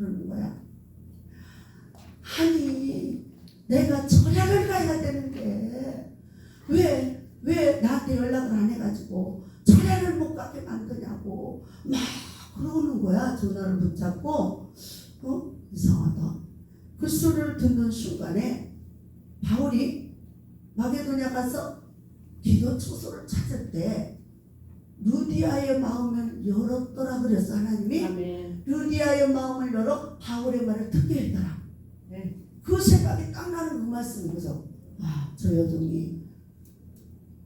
그러는 거야. 아니 내가 철야를 가야 되는데 왜 나한테 연락을 안 해가지고 철야를 못 가게 만드냐고 막 그러는 거야. 전화를 붙잡고 이상하다. 그 소리를 듣는 순간에 바울이 마게도냐 가서 기도 처소를 찾을 때 루디아의 마음을 열었더라 그랬어. 하나님이 아멘. 루디아의 마음을 열어 바울의 말을 듣게 했더라. 네. 그 생각이 딱 나는 그 말씀이면서 저 여종이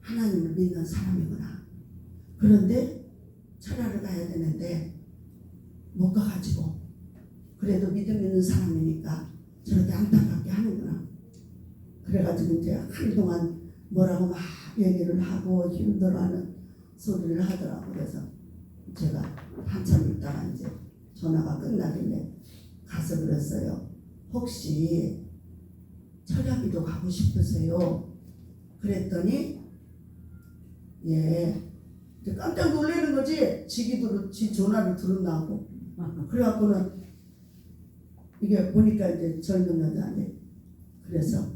하나님을 믿는 사람이구나. 그런데 철야를 가야 되는데 못 가가지고 그래도 믿음 있는 사람이니까 저렇게 안타깝게 하는구나. 그래가지고 이제 한동안 뭐라고 막 얘기를 하고 힘들어하는 소리를 하더라고. 그래서 제가 한참 있다가 이제 전화가 끝나길래 가서 그랬어요. 혹시 철야기도 가고 싶으세요? 그랬더니 깜짝 놀라는 거지. 지 전화를 들었나고. 그래갖고는 이게 보니까 이제 젊은 여자인데 그래서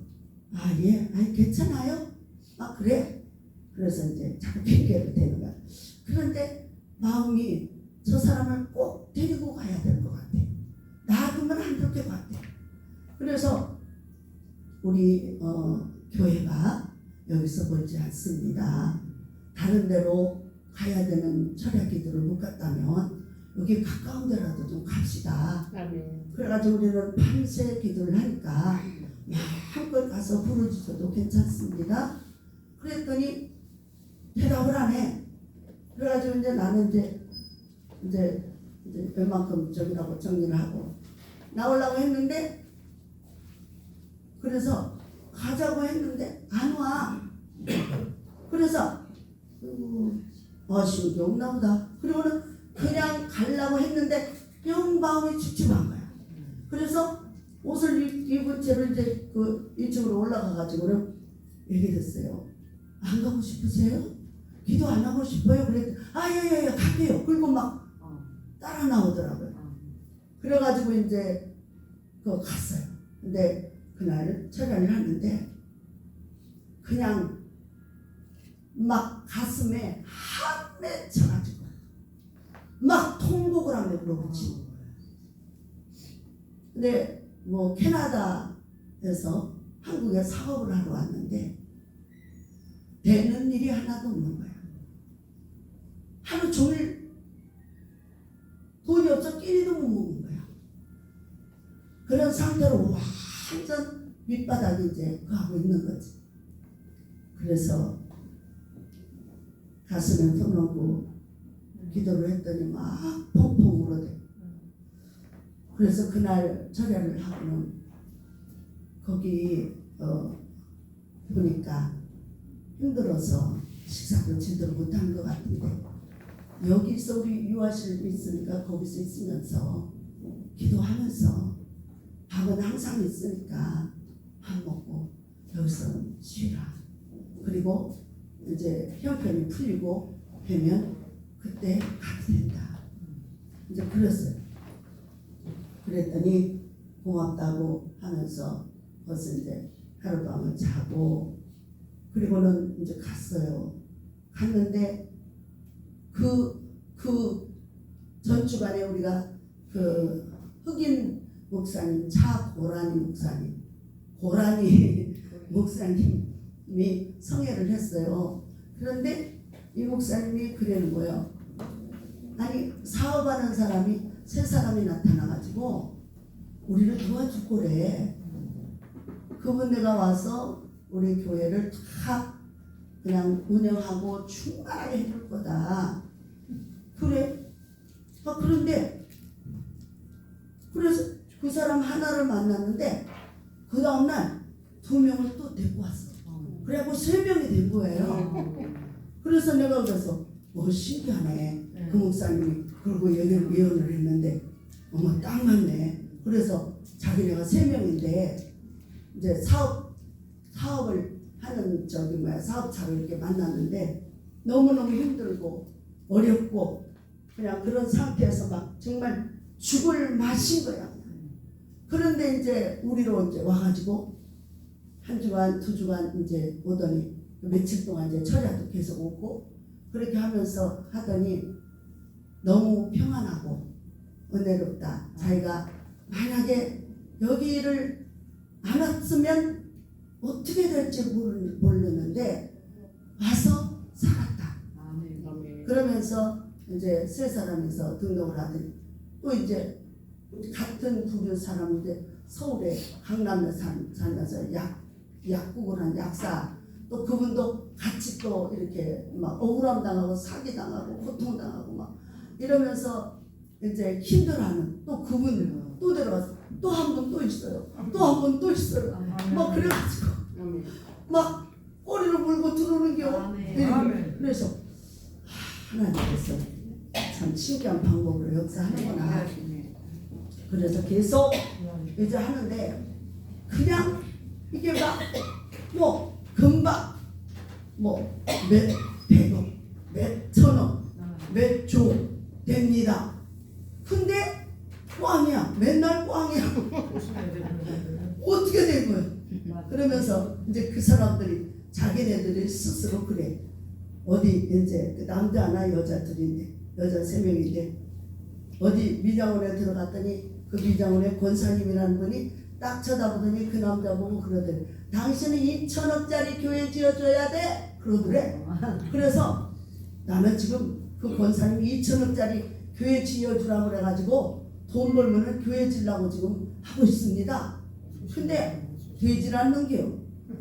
괜찮아요? 그래? 그래서 이제 자꾸 핑계를 대는 거야. 그런데 마음이 저 사람을 꼭 데리고 가야 될 것 같아. 놔두면 안 될 것 같아. 그래서 우리 교회가 여기서 멀지 않습니다. 다른 데로 가야 되는 철야기도를 못 갔다면 여기 가까운 데라도 좀 갑시다. 아멘. 그래가지고 우리는 밤새 기도를 하니까 한껏 가서 부르짖어도 괜찮습니다. 그랬더니 대답을 안 해. 그래가지고 이제 나는 이제 얼만큼 저기라고 정리를 하고 나오려고 했는데 그래서 가자고 했는데 안 와. 그래서 아쉬운 게 없나 보다. 그리고는 그냥 가려고 했는데 영 마음이 찝찝한 거야. 그래서 옷을 입은 채로 이제 그 1층으로 올라가가지고는 얘기했어요. 안 가고 싶으세요? 기도 안 하고 싶어요? 그랬더니 예 갈게요. 그리고 막 따라 나오더라고요. 그래가지고 이제 갔어요. 근데 그날 철야를 하는데 그냥 막 가슴에 한 맺혀가지고 막 통곡을 하며 그러고치는 거예요. 근데 캐나다에서 한국에 사업을 하러 왔는데 되는 일이 하나도 없는 거야. 하루 종일 돈이 없어 끼니도 못 먹는 거야. 그런 상태로 완전 밑바닥에 이제 가고 있는 거지. 그래서 가슴에 손놓고 기도를 했더니 막 펑펑 울어대. 그래서 그날 철야를 하고는 거기 보니까 힘들어서 식사도 제대로 못한 것 같은데 여기서 우리 유아실 있으니까 거기서 있으면서 기도하면서 밥은 항상 있으니까 밥 먹고 여기서 쉬라. 그리고 이제 형편이 풀리고 되면 그때 가도 된다. 이제 그랬어요. 그랬더니 고맙다고 하면서 벌써 이제 하룻밤을 자고 그리고는 이제 갔어요. 갔는데 그 전주간에 우리가 그 흑인 목사님 고라니 목사님이 성회를 했어요. 그런데 이 목사님이 그러는 거예요. 아니 사업하는 사람이 세 사람이 나타나가지고 우리를 도와줄 거래. 그분네가 와서 우리 교회를 다 그냥 운영하고 충만하게 해줄 거다. 그래? 그런데 그래서 그 사람 하나를 만났는데 그 다음날 2명을 또 데리고 왔어. 그래갖고 3명이 된 거예요. 그래서 내가 그래서 신기하네. 그 목사님이 그러고 예언을 했는데 어머 딱 맞네. 그래서 자기네가 3명인데 이제 사업을 하는 사업차를 이렇게 만났는데 너무너무 힘들고 어렵고 그냥 그런 상태에서 막 정말 죽을 마신 거야. 그런데 이제 우리로 이제 와가지고 한 주간 두 주간 이제 오더니 며칠 동안 이제 철야도 계속 오고 그렇게 하면서 하더니 너무 평안하고 은혜롭다. 자기가 만약에 여기를 안 왔으면 어떻게 될지 모르는데 와서 살았다. 그러면서 이제 세 사람이서 등록을 하더니 또 이제 같은 부류 사람인데 서울에 강남에 살면서 약국을 한 약사 또 그분도 같이 또 이렇게 막 억울함 당하고 사기 당하고 고통 당하고 막 이러면서 이제 힘들어하는 또 그분 또 데려가서 또 한 분 또 있어요. 또 한 분 또 있어요. 막 그래가지고 막 꼬리를 물고 들어오는 겨. 그래서 하나님께서 참 신기한 방법으로 역사하는구나. 그래서 계속 이제 하는데 그냥 이게 막 뭐 금방 뭐 몇 백억, 몇 천억, 몇 조 됩니다. 근데 꽝이야. 맨날 꽝이야. 어떻게 된 거야? 그러면서 이제 그 사람들이 자기네들이 스스로 그래. 어디 이제 그 남자 하나 여자 둘인데 여자 3명인데 어디 미장원에 들어갔더니 그 미장원의 권사님이라는 분이 딱 쳐다보더니 그 남자 보고 그러더니 당신은 2천억짜리 교회 지어줘야 돼 그러더래. 그래서 나는 지금 그 권사님이 2천억짜리 교회 지어주라고 그래가지고 돈 벌면은 교회 지려고 지금 하고 있습니다. 근데 되질 않는게요.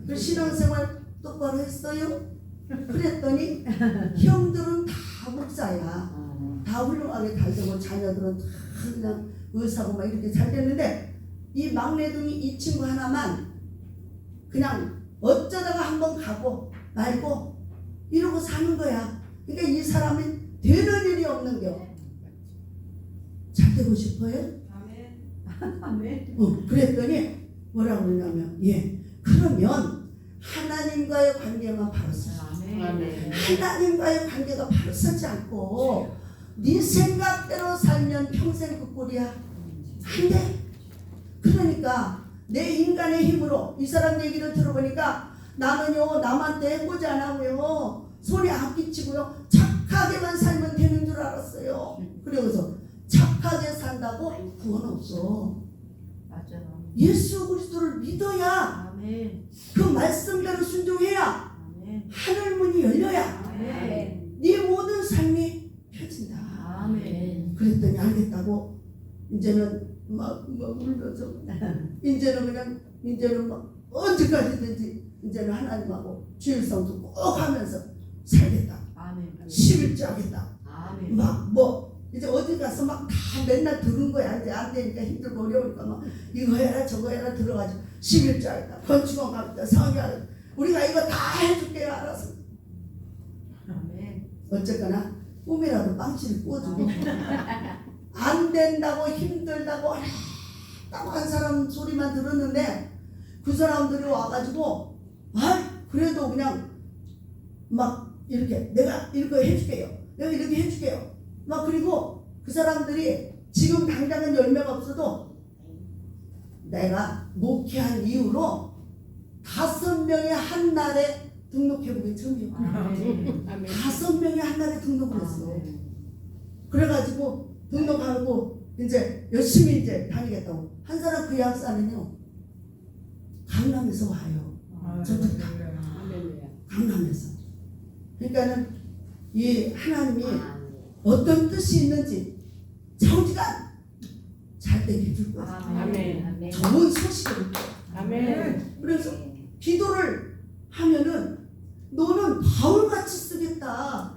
그 신앙생활 똑바로 했어요? 그랬더니 형들은 다 목사야. 다 훌륭하게 잘 되고 자녀들은 다 그냥 의사고 막 이렇게 잘 됐는데 이 막내둥이 이 친구 하나만 그냥 어쩌다가 한번 가고 말고 이러고 사는 거야. 그러니까 이 사람은 되는 일이 없는겨. 잘 되고 싶어요? 아멘. 그랬더니 뭐라고 그러냐면 그러면 하나님과의 관계만 바로 서. 하나님과의 관계가 바로 서지 않고 네 생각대로 살면 평생 그 꼴이야. 안 돼. 그러니까 내 인간의 힘으로 이 사람 얘기를 들어보니까 나는요 남한테 해보지 않고요 소리 안 끼치고요 착하게만 살면 되는 줄 알았어요. 그래서 착하게 산다고 구원 없어. 맞아. 예수 그리스도를 믿어야 아멘. 그 말씀대로 순종해야 아멘. 하늘 문이 열려야 아멘. 네 모든 삶이 펴진다. 아멘. 그랬더니 알겠다고 이제는 막 울면서 이제는 막 언제까지든지 이제는 하나님하고 주일성도 꼭 하면서 살겠다. 아멘. 11조 하겠다. 아멘. 막 뭐 이제 어디 가서 막 다 맨날 들은 거야. 이제 안 되니까 힘들고 어려우니까 막 이거 해라 저거 해라 들어가지고 11조 하겠다. 건축원 가겠다. 성교하겠다. 우리가 이거 다 해줄게요. 알아서. 아멘. 어쨌거나 꿈이라도 빵치를 구워주고 안 된다고 힘들다고 했다고 한 사람 소리만 들었는데 그 사람들이 와가지고 그래도 그냥 막 이렇게 내가 이거 해줄게요. 내가 이렇게 해줄게요. 막 그리고 그 사람들이 지금 당장은 열매가 없어도 내가 목회한 이후로 5명이 한 날에 등록해보기 처음이에요. 5명이 한 날에 등록을 했어. 그래가지고 등록하고 이제 열심히 이제 다니겠다고 한 사람 그 약사는요 강남에서 와요. 저쪽 강남에서. 그러니까는 이 하나님이 어떤 뜻이 있는지 자우지간 잘 되게 해줄 거예요. 아멘. 좋은 소식을 아멘. 그래서 기도를 하면은 너는 바울같이 쓰겠다.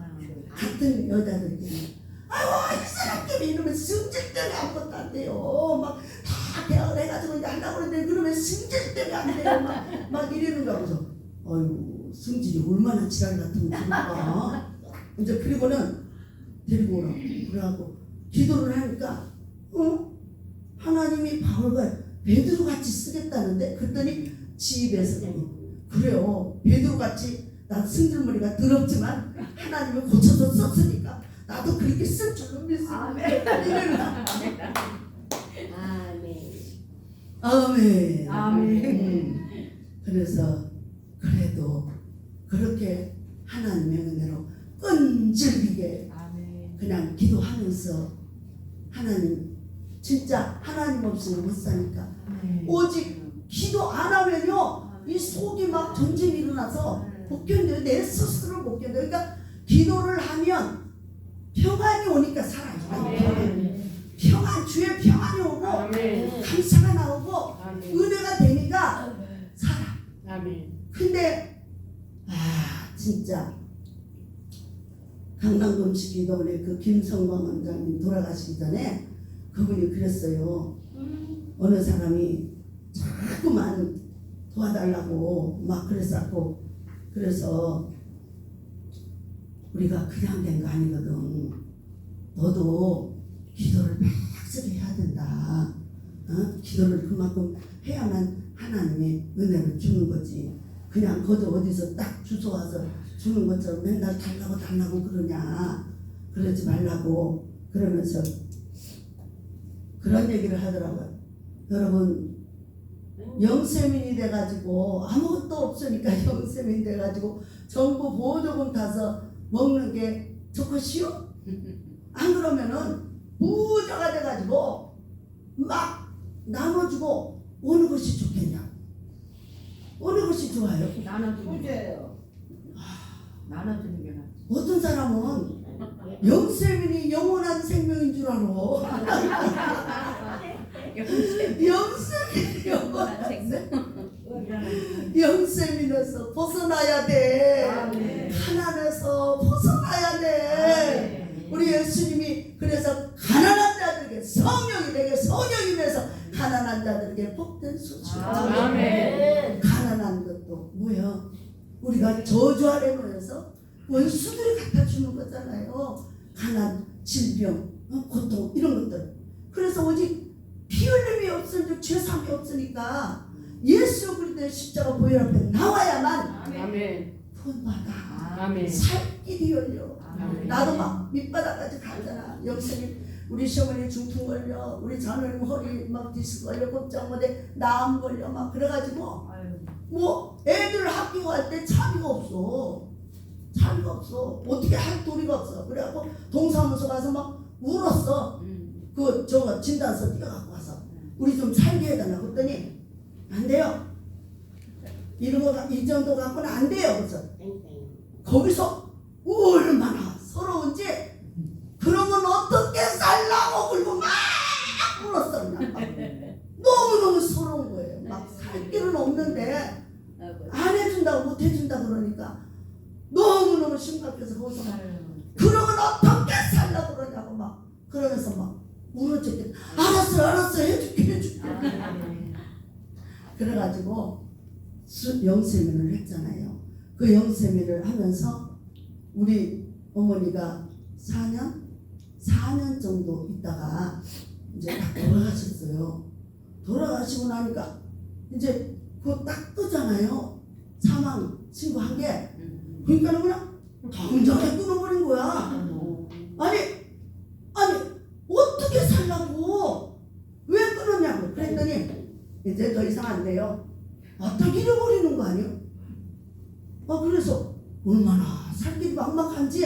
같은 여자들끼리 아이고 이 사람 때문에 이러면 승질 때문에 아무것도 안 돼요. 막 다 대학을 해가지고 이제 하려고 그러는데 그러면 승질 때문에 안 돼요. 막 이러는 거 하고서 아이고 승질이 얼마나 지랄 같으면 그럴까. 이제 그리고는 데리고 오라. 그래갖고 기도를 하니까 하나님이 바울과 베드로같이 쓰겠다는데 그랬더니 집에서 그래요. 베드로같이 난 승질머리가 더럽지만 하나님이 고쳐서 썼으니까 나도 그렇게 쓸 줄은 믿습니다. 아멘. 이래라. 아멘. 아멘. 아멘. 그래서 그래도 그렇게 하나님의 은혜로 끈질기게 아멘. 그냥 기도하면서 하나님 진짜 하나님 없이는 못 사니까 오직 기도 안 하면요 이 속이 막 전쟁이 일어나서 못 견뎌요. 내 스스로 못 견뎌요. 그러니까 기도를 하면 평안이 오니까 살아요. 아멘. 평안 주의 평안이 오고 아멘. 감사가 나오고 아멘. 은혜가 되니까 살아. 아멘. 근데 진짜 강남금식 기도원의 그 김성광 원장님 돌아가시기 전에 그분이 그랬어요. 어느 사람이 자꾸만 도와달라고 막 그랬었고 그래서 우리가 그냥 된 거 아니거든. 너도 기도를 빡세게 해야 된다. 기도를 그만큼 해야만 하나님의 은혜를 주는 거지. 그냥 거저 어디서 딱 주워 와서 주는 것처럼 맨날 달라고 그러냐. 그러지 말라고 그러면서 그런 얘기를 하더라고요. 여러분 영세민이 돼가지고 아무것도 없으니까 영세민이 돼가지고 정부 보조금 타서 먹는 게 좋겠시요? 안 그러면은 부자가 돼가지고 막 나눠주고 어느 것이 좋겠냐? 어느 것이 좋아요? 나눠주는 게. 나눠주는 게 낫지. 어떤 사람은 영세민이 영원한 생명인 줄 알아. 영세민이 영원한 생명. 영세민에서 벗어나야 돼. 아멘. 가난에서 벗어나야 돼. 우리 예수님이 그래서 가난한 자들에게 성령이 되게 성령이 돼서 가난한 자들에게 복된 소식. 아멘. 가난한 것도 뭐야? 우리가 저주 아래 놓여서 원수들이 갖다 주는 거잖아요. 가난, 질병, 고통 이런 것들. 그래서 오직 피 흘림이 없으니 죄사함이 없으니까 예수 그리스도의 십자가 보혈 앞에 나와야만 아멘. 구원받아. 아멘. 살 길이 열려. 아멘. 나도 막 밑바닥까지 가잖아. 영생이 우리 시어머니 중풍 걸려, 우리 자녀님 허리 막 디스크 걸려, 꼼짝 못해, 나암 걸려 막 그래가지고 뭐 애들 학교 갈 때 차비가 없어. 차비가 없어. 어떻게 할 도리가 없어. 그래갖고 동사무소 가서 막 울었어. 그 저거 진단서 띄어갖고 와서 우리 좀 살게 해달라고 했더니 안 돼요. 이런 거 이 정도 갖고는 안 돼요. 그래서 거기서 얼마나 서러운지 그러면 어떻게 살라고 그러고 막 울었어. 그냥 막. 너무너무 서러운 거예요. 막 살 길은 없는데 안 해준다고 못 해준다 그러니까 너무너무 심각해서 거기서 막 그러면 어떻게 살라고 그러냐고 막 그러면서 막 울었지. 알았어 해줄게. 그래가지고 영세민을 했잖아요. 그 영세민을 하면서 우리 어머니가 4년 정도 있다가 이제 딱 돌아가셨어요. 돌아가시고 나니까 이제 그거 딱 뜨잖아요. 사망 신고한 게. 그러니까 그냥 당장에 끊어버린 거야. 아니 어떻게 살라고 왜 끊었냐고 그랬더니 이제 더 이상 안 돼요. 딱 잃어버리는 거 아니에요? 그래서 얼마나 살길이 막막한지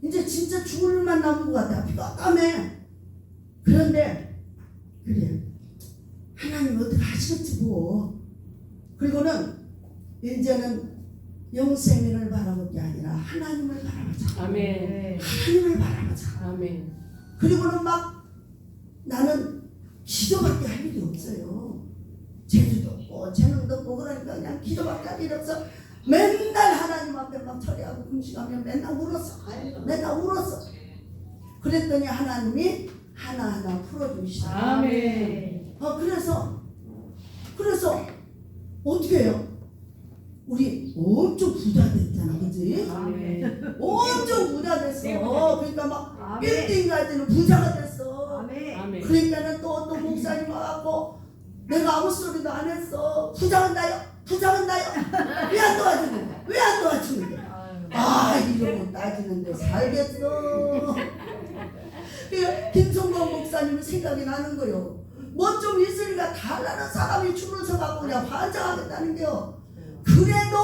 이제 진짜 죽을 일만 남은 것 같아. 피가 까매. 그런데 그래 하나님 어떻게 하시겠지 뭐. 그리고는 이제는 영생민을 바라볼 게 아니라 하나님을 바라보자. 아멘. 하나님을 바라보자. 아멘. 그리고는 막 나는 기도밖에 할 일이 없어요. 재주도 없고 재능도 없고 그러니까 그냥 기도밖에 할 일이 없어. 맨날 하나님 앞에 막 처리하고 금식하면 맨날 울었어. 그랬더니 하나님이 하나하나 풀어주시다. 아멘. 그래서 어떻게 해요? 우리 엄청 부자 됐잖아, 그지? 아멘. 엄청 부자 됐어. 그러니까 막 빌딩 갈 때는 부자가 됐어. 아멘. 그러니까는 또 어떤 목사님 와갖고 내가 아무 소리도 안 했어. 부자한다요. 왜 안 도와주는 거야? 아 이러고 따지는데 살겠어. 김성건 목사님 생각이 나는 거요. 뭐 좀 있으니까 달라는 사람이 줄을 서갖고 그냥 환장하겠다는 게요. 그래도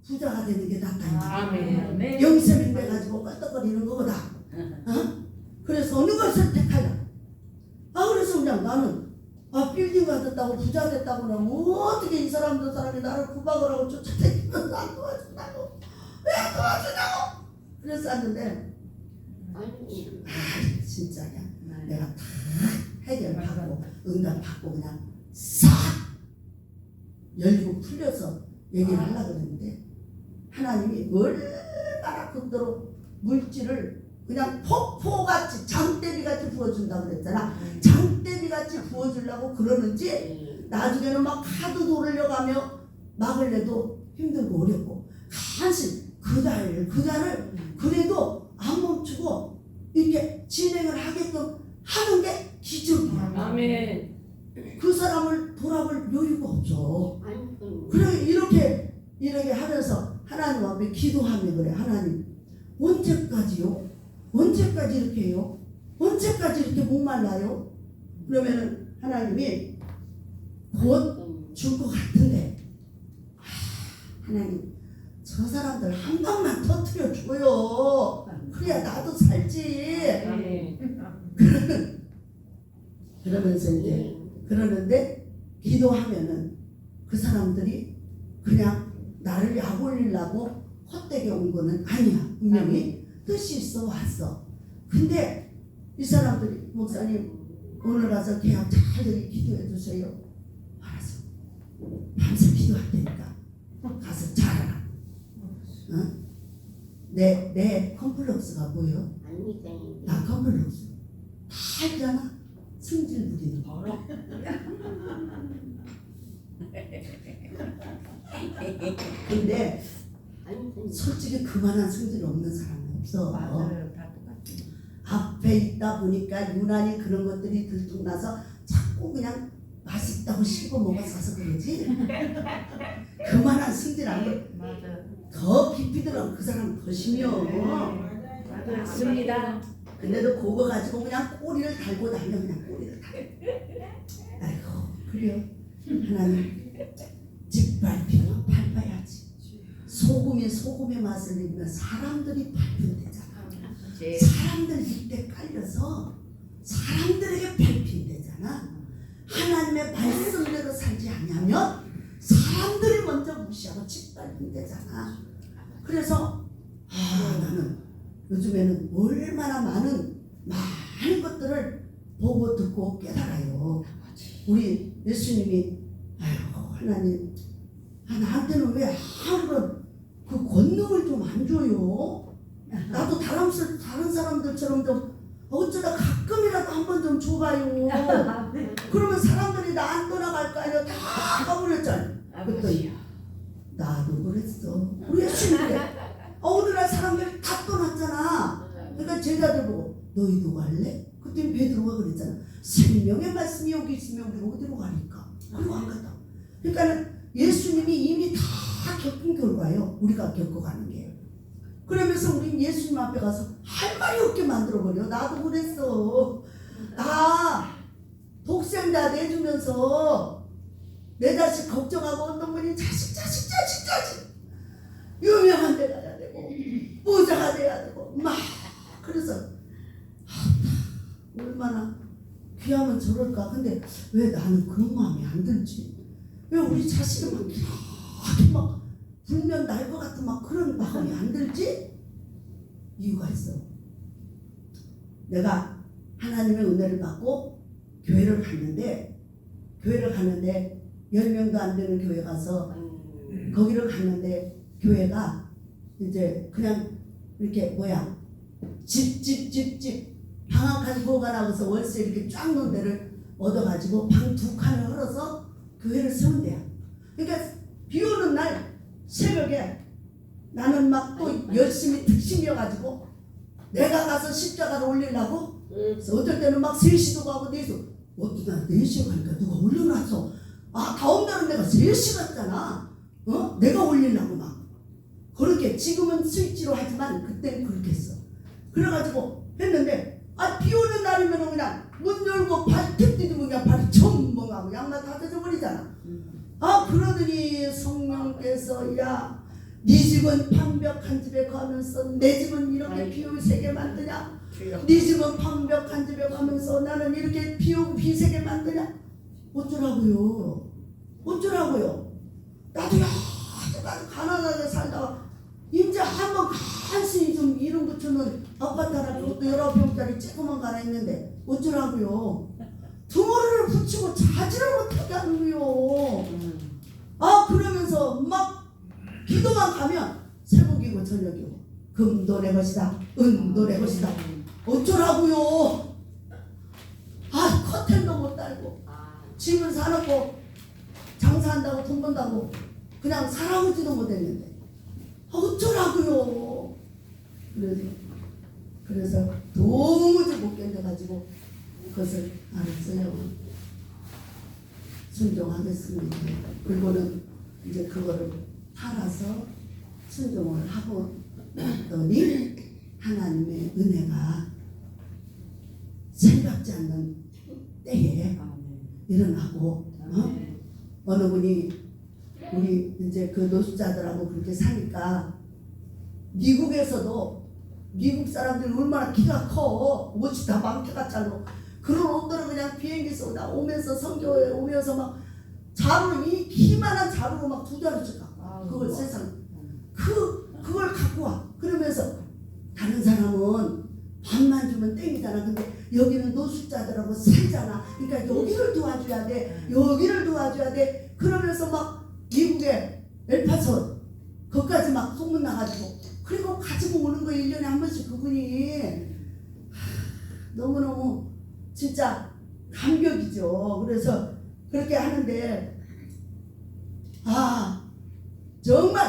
부자가 되는 게 낫다. 아멘. 영세민 돼가지고 껄떡거리는 것보다. 어? 그래서 어느 걸 선택하냐. 아 그래서 그냥 나는 빌딩가 됐다고 부자 됐다고 그냥 뭐 어떻게 이 사람 저 사람이 나를 구박을 하고 쫓아다니면서 안 도와준다고 왜 도와주냐고 그래서 왔는데 진짜야. 내가 다 해결하고 응답하고 그냥 싹 열리고 풀려서 얘기를 하려고 했는데 하나님이 얼마나 그토록 물질을 그냥 폭포같이 장대비같이 부어준다고 그랬잖아. 장대비같이 부어주려고 그러는지 나중에는 막 카드 돌려가며 막을래도 힘들고 어렵고 간신 그달을 그래도 안 멈추고 이렇게 진행을 하게끔 하는 게 기적이야. 아멘. 그 사람을 돌아볼 여유가 없어. 그래 이렇게 하면서 하나님 앞에 기도하며 그래. 하나님 언제까지요? 언제까지 이렇게 해요? 언제까지 이렇게 목말라요? 그러면은 하나님이 곧 줄 것 같은데 하나님 저 사람들 한 방만 터뜨려 줘요. 그래야 나도 살지. 아멘. 그러면서 이제 그러는데 기도하면은 그 사람들이 그냥 나를 약 올리려고 헛되게 온 거는 아니야. 분명히 뜻이 있어 왔어. 근데 이 사람들이 목사님 오늘 가서 계약 잘 되게 기도해 주세요. 알았어. 밤새 기도할 테니까 가서 잘하라. 어? 내 컴플렉스가 뭐예요? 나 컴플렉스 다 알잖아. 승질 부리는 거. 근데 솔직히 그만한 승질 없는 사람은 없어. 맞아요. 다 똑같아요. 앞에 있다 보니까 유난히 그런 것들이 들통나서 자꾸 그냥 맛있다고 씹어 먹었어서 그러지. 그만한 승질 안 돼. 맞아요. 더 깊이 들어 그 사람 더 심해요. 맞습니다. 근데도 그거 가지고 그냥 꼬리를 달고 다녀. 그냥 꼬리를 달고. 아이고 그래요. 하나님 짓밟히면 밟아야지. 소금의 맛을 내면 사람들이 밟히면 되잖아. 사람들 밑에 깔려서 사람들에게 밟힌대잖아. 하나님의 말씀대로 살지 않냐면 사람들이 먼저 무시하고 짓밟힌대잖아. 그래서 나는 요즘에는 얼마나 많은 것들을 보고 듣고 깨달아요. 우리 예수님이 아이고 하나님 나한테는 왜 아무런 그 권능을 좀 안 줘요? 나도 다른 사람들처럼 좀 어쩌다 가끔이라도 한 번 좀 줘봐요. 그러면 사람들이 나 안 떠나갈 거 아니라 다 가버렸잖아. 그랬더니 나도 그랬어. 우리 예수님께 오늘날 사람들이 다 떠났잖아. 그러니까 제자들 보고 너희도 갈래? 그때 베드로가 그랬잖아. 생명의 말씀이 여기 있으면 우리가 어디로 가니까? 그리고 안 갔다. 그러니까 예수님이 이미 다 겪은 결과예요. 우리가 겪어가는 게. 그러면서 우린 예수님 앞에 가서 할 말이 없게 만들어버려. 나도 그랬어. 나 독생자 내주면서 내 자식 걱정하고 어떤 분이 자식 유명한 데 가야 되고 부자가 돼야 되고 막 그래서 얼마나 귀하면 저럴까. 근데 왜 나는 그런 마음이 안 들지? 왜 우리 자식이 막 이렇게 막 불면 날 것 같은 막 그런 마음이 안 들지? 이유가 있어. 내가 하나님의 은혜를 받고 교회를 갔는데 10명도 안 되는 교회 가서 거기를 갔는데 교회가 이제 그냥 이렇게 집 방 한 칸 부어가 나와서 월세 이렇게 쫙 놓은 데를 얻어가지고 방 2칸을 헐어서 교회를 세운 데야. 그러니까 비 오는 날 새벽에 나는 막 또 열심히 특심이어가지고 내가 가서 십자가를 올리려고 그래서 어떨 때는 막 3시도 가고 4시 어떤 날 4시에 가니까 누가 올려놨어. 다음 날은 내가 3시 갔잖아. 내가 올리려고 막 그렇게 지금은 스위치로 하지만 그때는 그렇게 했어. 그래가지고 했는데 비 오는 날이면 그냥 문 열고 발톱 디디면 그냥 발이 첨벙하고 양말 다 젖어버리잖아. 그러더니 성령께서 야 네 집은 판벽한 집에 가면서 내 집은 이렇게 비오세게 만드냐? 네 집은 판벽한 집에 가면서 나는 이렇게 비오고 비세게 만드냐? 어쩌라고요? 어쩌라고요? 나도 아주 가난하게 살다가 이제 한번 간신히 좀 이름 붙여놓은 아파트 하나 그것도 19평짜리 조그만 거 하나 있는데 어쩌라고요? 등호를 붙이고 자지를 못하게 하는 거요. 그러면서 막 기도만 가면 새벽이고 저녁이고 금도 내 것이다 은도 내 것이다 어쩌라고요? 커튼도 못 달고 집을 사놓고 장사한다고 돈 번다고 그냥 살아오지도 못했는데 어쩌라고요? 그래서 도무지 못 견뎌가지고 그것을 알았어요. 순종하겠습니다. 그리고는 이제 그거를 팔아서 순종을 하고 났더니 하나님의 은혜가 생각지 않는 때에 일어나고 어느 분이 우리 이제 그 노숙자들하고 그렇게 사니까 미국에서도 미국 사람들이 얼마나 키가 커 옷이 다 망태같잖아. 그런 옷들은 그냥 비행기에서 오면서 성교에 오면서 막 자루 이 키만한 자루로 막 2자루씩 갖고 그걸 세상 그걸 갖고 와. 그러면서 다른 사람은 밥만 주면 땡이잖아. 근데 여기는 노숙자들하고 살잖아. 그러니까 여기를 도와줘야 돼. 여기를 도와줘야 돼. 그러면서 막 미국에 엘파소 거기까지 막 소문 나가지고 그리고 가지고 오는 거 1년에 한 번씩 그분이 너무너무 진짜 감격이죠. 그래서 그렇게 하는데 정말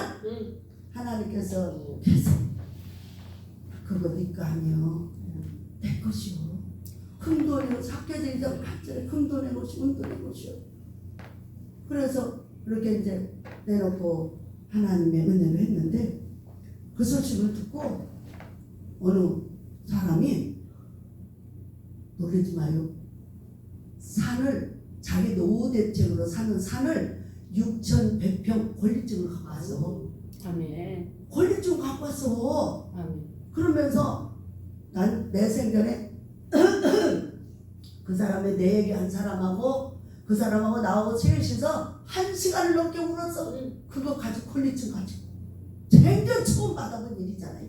하나님께서 계속 그거 네 거 아니요 내 것이요 금돈이고 삭혀져 있다고 갑자기 금돈의 것이 은돈의 것이요. 그래서 그렇게 이제 내놓고 하나님의 은혜를 했는데 그 소식을 듣고 어느 사람이 놀라지 마요. 산을 자기 노후대책으로 사는 산을 6,100평 권리증을 갖고 왔어. 권리증 갖고 왔어. 그러면서 난 내 생전에 그 사람의 내 얘기한 사람하고 그 사람하고 나하고 셋이서 1시간을 넘게 울었어. 그거 가지고 권리증 가지고 생전 처음 받아본 일이잖아.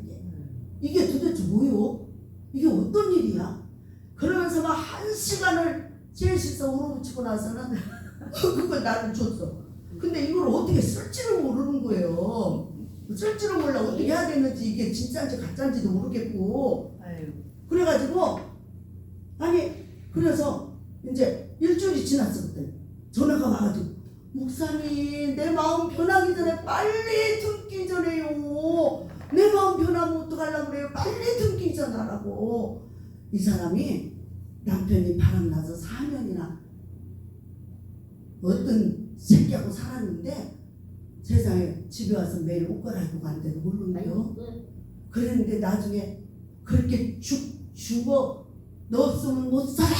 이게 도대체 뭐요? 이게 어떤 일이야? 그러면서 막 1시간을 셋이서 울어붙이고 나서는 그걸 나를 줬어. 근데 이걸 어떻게 쓸지를 모르는 거예요. 쓸지를 몰라. 어떻게 해야 되는지 이게 진짜인지 가짜인지도 모르겠고. 그래가지고 그래서 이제 일주일이 지났어. 그때 전화가 와가지고 목사님 내 마음 변하기 전에 빨리 듣기 전에요. 내 마음 변하면 어떡하려고 그래요. 빨리 듣기 전하라고. 이 사람이 남편이 바람나서 4년이나 어떤 새끼하고 살았는데 세상에 집에 와서 매일 옷 갈아입고 가는데도 모르는데요. 그랬는데 나중에 그렇게 죽어 너 없으면 못 살아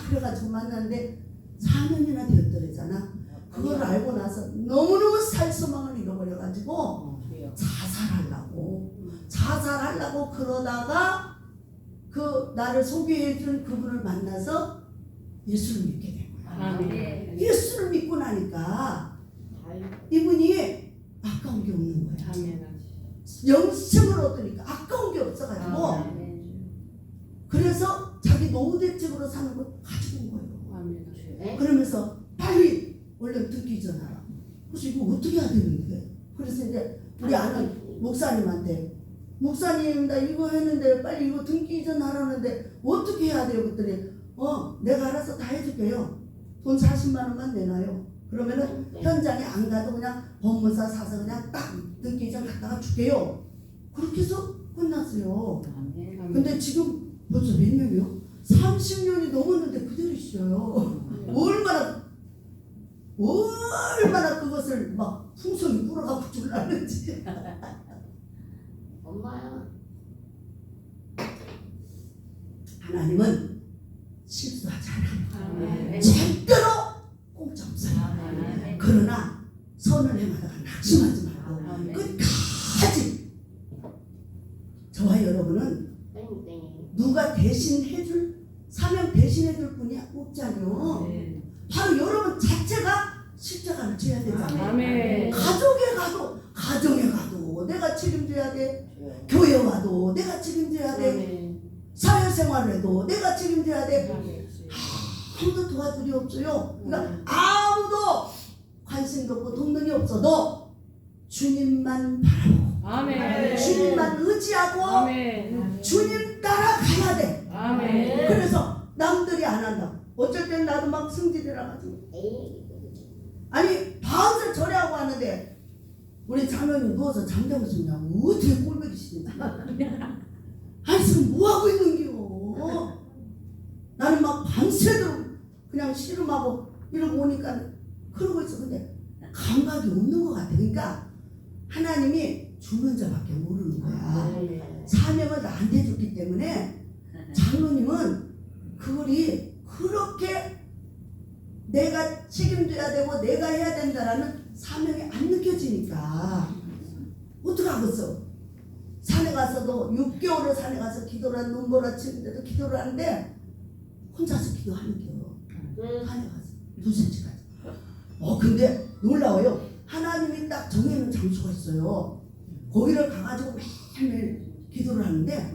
그래가지고 만났는데 4년이나 되었더래잖아. 그걸 알고 나서 너무너무 살 소망을 잃어버려가지고 자살하려고 그러다가 그 나를 소개해준 그분을 만나서 예수를 믿게 된 거야. 예수를 믿고 나니까 이분이 아까운 게 없는 거야. 영생을 얻으니까 아까운 게 없어가지고 그래서 자기 노후대책으로 사는 걸 가지고 온 거예요. 그러면서 빨리 얼른 듣기 전하라. 그래서 이거 어떻게 해야 되는데? 그래서 이제 우리 아는 목사님한테 목사님 나 이거 했는데 빨리 이거 등기 이전하라는데 어떻게 해야 돼요? 그랬더니 내가 알아서 다 해줄게요. 돈 40만 원만 내놔요. 그러면은 현장에 안 가도 그냥 법무사 사서 그냥 딱 등기 이전 갖다가 줄게요. 그렇게 해서 끝났어요. 근데 지금 벌써 몇 년이요? 30년이 넘었는데 그대로 있어요. 얼마나 그것을 막 풍성히 불어가고 줄라는지. 엄마야. 하나님은 실수하지 않아요. 아멘. 절대로 공짜 없어요. 아멘. 그러나 선을 행하다가 낙심하지 말고 아멘. 끝까지. 저와 여러분은 땡땡. 누가 대신 해줄 사명 대신 해줄 분이 없잖아요. 네. 바로 여러분 자체가 십자가를 져야 되잖아요. 아멘. 가족에 가도 가정에 가도 내가 책임져야 돼. 교회 와도 내가 책임져야 돼. 네. 사회생활에도 내가 책임져야 돼. 네. 아무도 도와줄이 없어요. 그러니까 아무도 관심도 없고 돕는이 없어도 주님만 바라보고 아멘. 주님만 의지하고 아멘. 주님 따라가야 돼. 아멘. 그래서 남들이 안 한다. 어쩔 땐 나도 막 승질이라 가지고 에이. 아니 밤새 절하고 하는데 우리 자매는 누워서 잠자고 있었냐고 어떻게 꼴보기 싫냐. 아니 지금 뭐하고 있는겨. 나는 막 밤새도록 그냥 씨름하고 이러고 오니까 그러고 있어. 근데 감각이 없는 것 같아. 그러니까 하나님이 주는 자밖에 모르는 거야. 사명을 나한테 줬기 때문에 장로님은 그걸이 그렇게 내가 책임져야 되고 내가 해야 된다라는 사명이 안 느껴지니까 어떻게 하겠어. 산에 가서도 6개월을 산에 가서 기도를 한 눈보라치는데도 기도를 하는데 혼자서 기도하는 겨. 산에 가서 2시간까지. 근데 놀라워요. 하나님이 딱 정해놓은 장소가 있어요. 거기를 가가지고 매일매일 기도를 하는데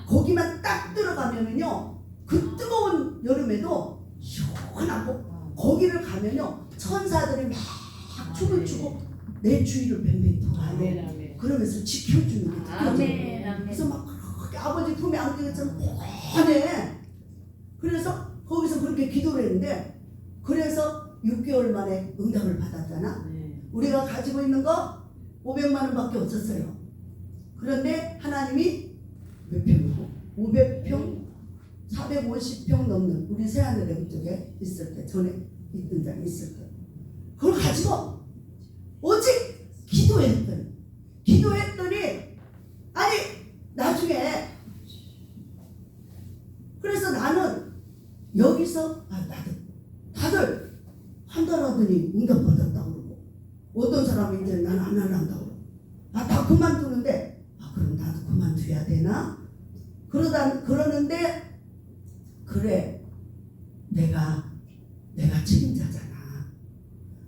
거기만 딱 들어가면은요 그 뜨거운 여름에도 시원하고 거기를 가면요 천사들이 막 춤을 추고 내 주위를 뱅뱅 돌아요. 아멘. 아멘. 그러면서 지켜주는 게 느껴져요. 아멘. 아멘. 그래서 막 그렇게 아버지 품에 안긴 것처럼 뻔해. 그래서 거기서 그렇게 기도를 했는데 그래서 6개월 만에 응답을 받았잖아. 네. 우리가 가지고 있는 거 500만 원밖에 없었어요. 그런데 하나님이 몇 평이고 500평 450평 넘는 우리 새하늘의 그쪽에 있을 때 전에 있던 자리 있을 때 그걸 가지고 오직 기도했더니 아니 나중에 그래서 나는 여기서 다들 한 달 하더니 응답 받았다고 그러고 어떤 사람이 이제 나는 안 할란다고 그러고 다 그만두는데 그럼 나도 그만둬야 되나? 그러는데 그래 내가 책임자잖아.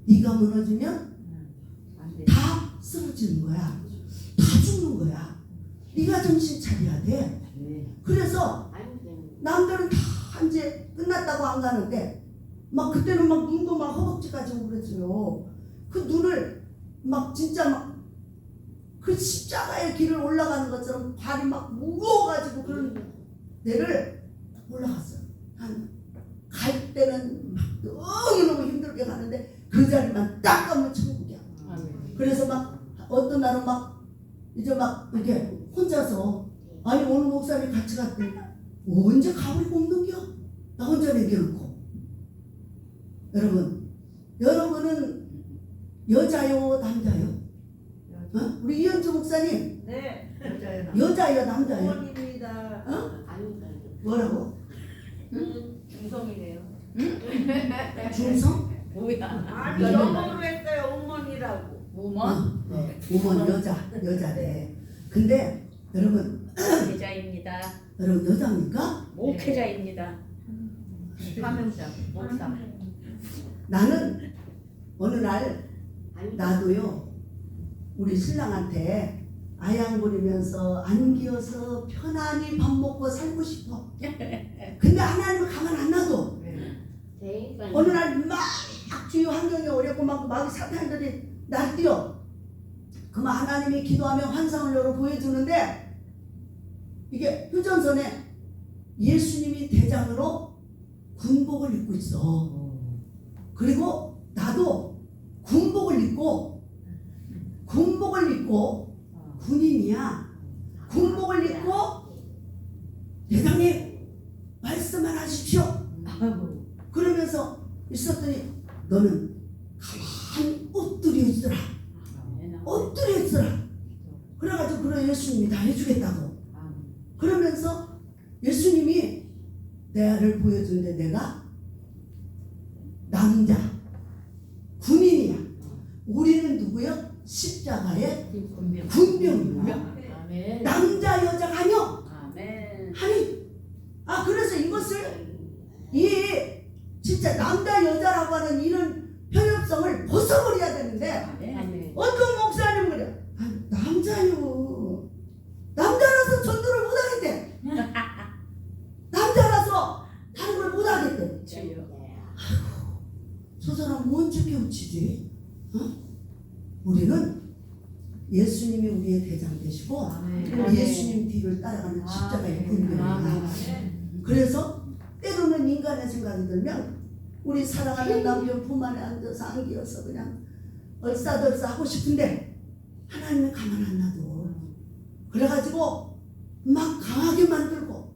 네가 무너지면 안 돼. 다 쓰러지는 거야. 다 죽는 거야. 네가 정신 차려야 돼. 네. 그래서 남들은 다 이제 끝났다고 안 가는데 막 그때는 막 눈도 막 허벅지까지 오고 그랬어요. 그 눈을 막 진짜 막 그 십자가의 길을 올라가는 것처럼 발이 막 무거워가지고 그런 데를 올라갔어요. 갈 때는 막 너무너무 힘들게 가는데 그 자리만 딱 가면 천국이야. 아멘. 그래서 막 어떤 날은 막 이제 막 이렇게 혼자서 아니 오늘 목사님 같이 갔더니 언제 가버리 없는겨? 나 혼자 내겨놓고. 여러분은 여자요 남자요? 우리 이현주 목사님 네. 여자요 남자요? 어머니입니다. 뭐라고? 중성이네요. 중성? 뭐야? 아니 영어로 했어요. 어머니라고. 우먼? 우먼 여자래. 근데 여러분 계좌입니다. 여자입니까? 목회자입니다. 사명자, 목사. 나는 어느 날 나도요 우리 신랑한테 아양 부리면서 안기어서 편안히 밥 먹고 살고 싶어. 근데 하나님은 가만 안 놔둬. 어느 날 막 주위 환경이 어렵고 막 사탄들이 날뛰어. 그만 하나님이 기도하면 환상을 열어 보여주는데 이게 휴전선에 예수님이 대장으로 군복을 입고 있어. 그리고 나도 군복을 입고 군인이야. 군복을 입고 대장님 말씀만 하십시오. 그러면서 있었더니 너는 가만히 엎드려 있으라. 그래가지고 그래 예수님이 다 해주겠다고. 그러면서 예수님이 내를 보여주는데 내가 남자 군인이야. 우리는 누구야? 십자가의 군병이야. 아멘. 남자 여자 가녀. 아멘. 아니 그래서 이것을 이 진짜 남자 여자라고 하는 이런 편협성을 벗어버려야 되는데 아멘. 어떤 목사님은 그래 남자요 남자라서 전도를 못하겠대. 남자라서 다른 걸 못하겠대. 주여. 저 사람 뭔지 깨우치지? 우리는 예수님이 우리의 대장 되시고 아멘. 예수님 뒤를 따라가는 십자가의 아멘. 군병이야. 그래서 때로는 인간의 생각이 들면 우리 사랑하는 남편 품 안에 앉아서 안기어서 그냥 얼싸덜싸 하고 싶은데 하나님은 가만 안 놔둬. 그래가지고 막 강하게 만들고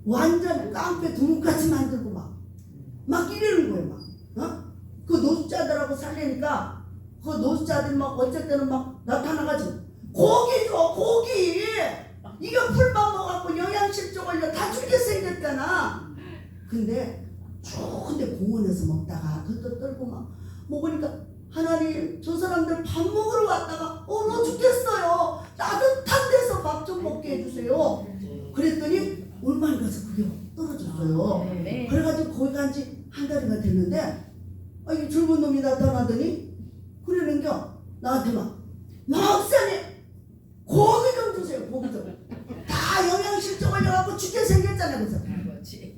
완전 깡패 두목같이 만들고 막 이러는 거예요. 그 노숙자들하고 살려니까 그 노숙자들 막 어쩔 때는 막 나타나가지고 고기 줘 고기. 이거 풀밥 먹어갖고 영양실조 걸려 다 죽게 생겼잖아. 근데 공원에서 먹다가 덜덜 떨고 막 먹으니까 하나님 저 사람들 밥 먹으러 왔다가 얼어 죽겠어요. 따뜻한 데서 밥 좀 먹게 해주세요. 그랬더니 얼마나 가서 그게 떨어졌어요. 네. 그래가지고 거기 간 지 한 달이가 됐는데 이 젊은 놈이 나타나더니 그러는겨 나한테 목사님 고기 좀 주세요. 고기 좀. 다 영양실조 걸려갖고 죽게 생겼잖아요. 그래서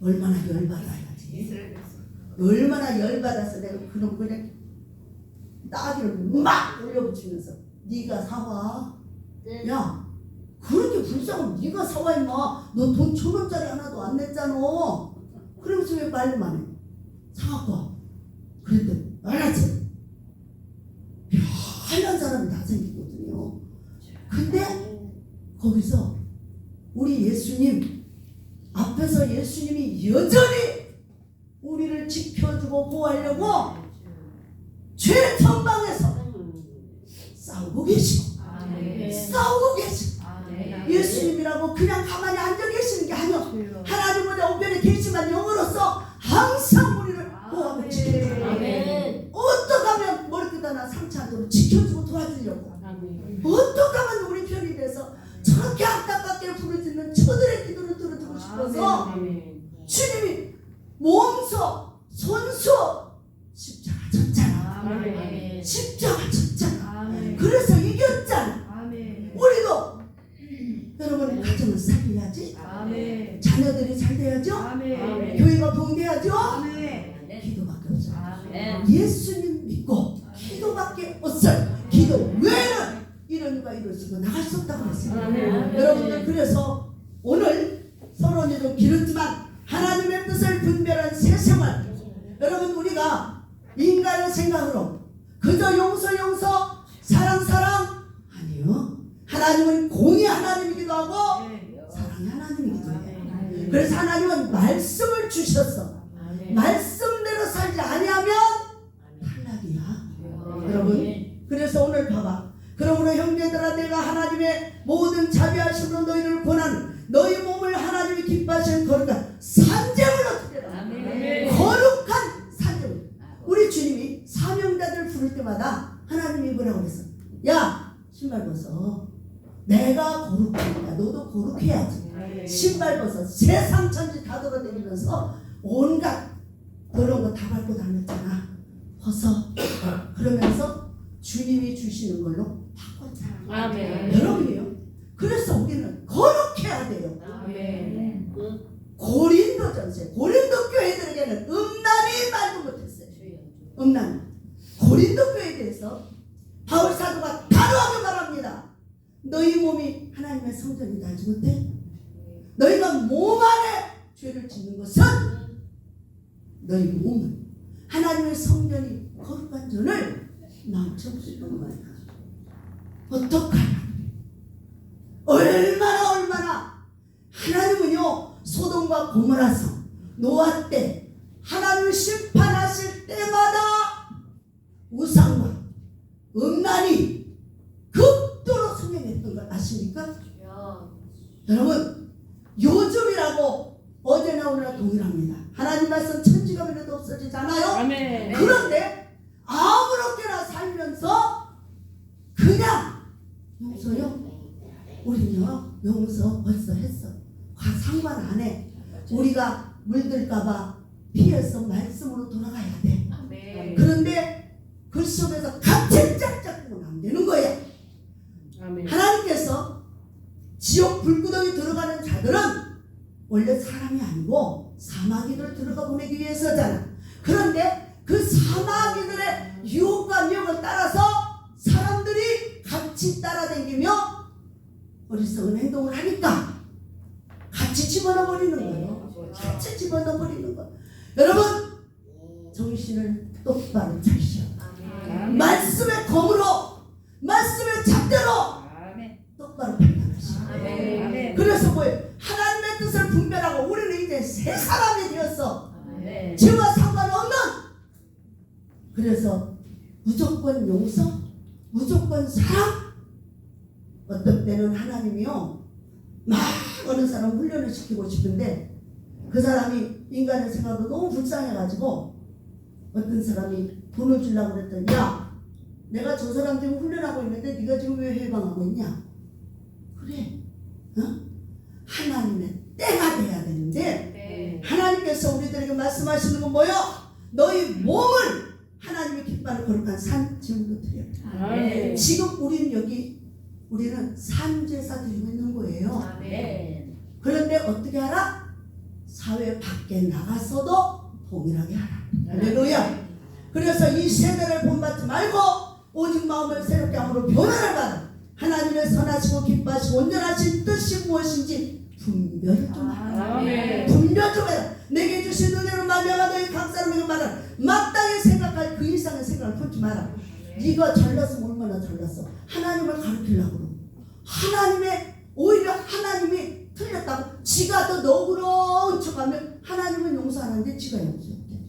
얼마나 열받아야지. 얼마나 열받아서 내가 그놈 그냥 따귀를 막 올려붙이면서 네가 사와. 야 그렇게 불쌍하면 네가 사와 임마. 너 돈 1,000원짜리 하나도 안 냈잖아. 그러면서 왜 말만 해. 사갖고 와. 그랬더니 알았지. 하얀 사람이 다 생기거든요. 근데 거기서 우리 예수님 앞에서 예수님이 여전히 우리를 지켜주고 보호하려고 최전방에서 싸우고 계시고 싸우고 계시고 예수님이라고 그냥 가만히 앉아 계시는 게 아니요. 하나님보다 우편에 계시만 영으로서 항상 우리를 보호하고 지켜주고 어떻게 하면 머리끝 하나 상처 안 주고 지켜주고 도와주려고 어떻게 하면 우리 편이 돼서 저렇게 안타깝게 부르짖는 저들의 기도를 들어주고 싶어서 주님이 몸소 손수 십자가 졌잖아. 십자가 졌잖아. 그래서 이겼잖아. 우리도 여러분 가정을 살려야지. 자녀들이 잘 돼야죠. 교회가 봉돼야죠. 기도밖에 없어요. 예수님 믿고 기도밖에 없어요. 기도 외에는 이런 이가 이루어지고 나갈 수 없다고 그랬어요. 여러분들 그래서 오늘 서론이 좀 길었지만 하나님의 뜻을 분별한 새 생활. 여러분 우리가 인간의 생각으로 그저 용서 사랑 아니요. 하나님은 공의 하나님이기도 하고 사랑의 하나님이기도 해요. 그래서 하나님은 말씀을 주셨어. 말씀대로 살지 아니하면 탈락이야. 여러분 그래서 오늘 봐봐. 그러므로 형제들아 내가 하나님의 모든 자비하심으로 너희를 권하는 너희 몸을 하나님이 기뻐하시는 거룩한 산재물로 드려라. 거룩한 산재물. 우리 주님이 사명자들 부를 때마다 하나님이 뭐라고 그랬어? 야 신발 벗어. 내가 거룩하니까 너도 거룩해야지. 신발 벗어. 세상 천지 다 돌아다니면서 온갖 그런 거 다 밟고 다녔잖아. 벗어. 그러면서 주님이 주시는 걸로 바꿨잖아. 여러분이요. 그래서 우리는 거룩해야 돼요. 고린도전서에 고린도 교회들에게는 음란이 말도 못했어요. 음란. 고린도 교회에 대해서 바울 사도가 단호하게 말합니다. 너희 몸이 하나님의 성전이 알지 못해? 너희가 몸 안에 죄를 짓는 것은 너희 몸은 하나님의 성전이 거룩한 전을 망쳐버리는 거야. 어떡하냐? 얼마나 하나님은요 소돔과 고모라성 노아 때 하나님을 심판하실 때마다 우상과 음란이 극도로 성행했던 걸 아십니까? 여러분 요즘이라고 어제나 오늘나 동일합니다. 하나님 말씀 천지가 변해도 없어지지 않아요? 아멘. 그런데 아무렇게나 살면서 그냥 용서요? 우리는요 용서 벌써 했어. 상관 안 해. 우리가 물들까봐 피해서 말씀으로 돌아가야 돼. 아멘. 그런데 그 속에서 같이 짝짝꿍은 안 되는 거예요. 아멘. 하나님께서 지옥 불구덩이 들어가는 자들은 원래 사람이 아니고 사마귀들 들어가 보내기 위해서잖아. 그런데 그 사마귀들의 유혹과 미혹을 따라서 사람들이 같이 따라다니며 어리석은 행동을 하니까 같이 집어넣어 버리는 거예요. 같이 집어넣어 버리는 거예요. 여러분 정신을 똑바로 차시오. 아멘. 말씀의 검으로 말씀의 잣대로 아멘. 똑바로 판단하시오. 아멘. 그래서 뭐예요? 하나님의 뜻을 분별하고 우리는 이제 새 사람이 되었어. 아멘. 죄와 상관없는. 그래서 무조건 용서, 무조건 사랑. 어떤 때는 하나님이요 막 어느 사람 훈련을 시키고 싶은데 그 사람이 인간의 생각도 너무 불쌍해가지고 어떤 사람이 돈을 주려고 그랬더니 야 내가 저 사람 지금 훈련하고 있는데 네가 지금 왜 해방하고 있냐? 그래 하나님의 때가 돼야 되는데 네. 하나님께서 우리들에게 말씀하시는 건 뭐요? 너희 몸을 하나님의 기뻐하는 거룩한 산 제물로 드려. 아멘. 지금 우리는 산제사 드리고 있는 거예요. 아멘. 그런데 어떻게 하라? 사회 밖에 나가서도 동일하게 하라. 할렐루야. 그래서 이 세대를 본받지 말고 오직 마음을 새롭게 함으로 변화를 받아 하나님의 선하시고 기뻐하시고 온전하신 뜻이 무엇인지 분별을 좀 하라. 아멘. 분별 좀 해라. 내게 주신 은혜로 말미암아 너희 각 사람에게 말하라. 마땅히 생각할 그 이상의 생각을 품지 마라. 네가 잘났으면 얼마나 잘났어. 하나님을 가르치려고 그러고 오히려 하나님이 틀렸다고 지가 더 너그러운 척하면 하나님은 용서하는데 지가 용서했대.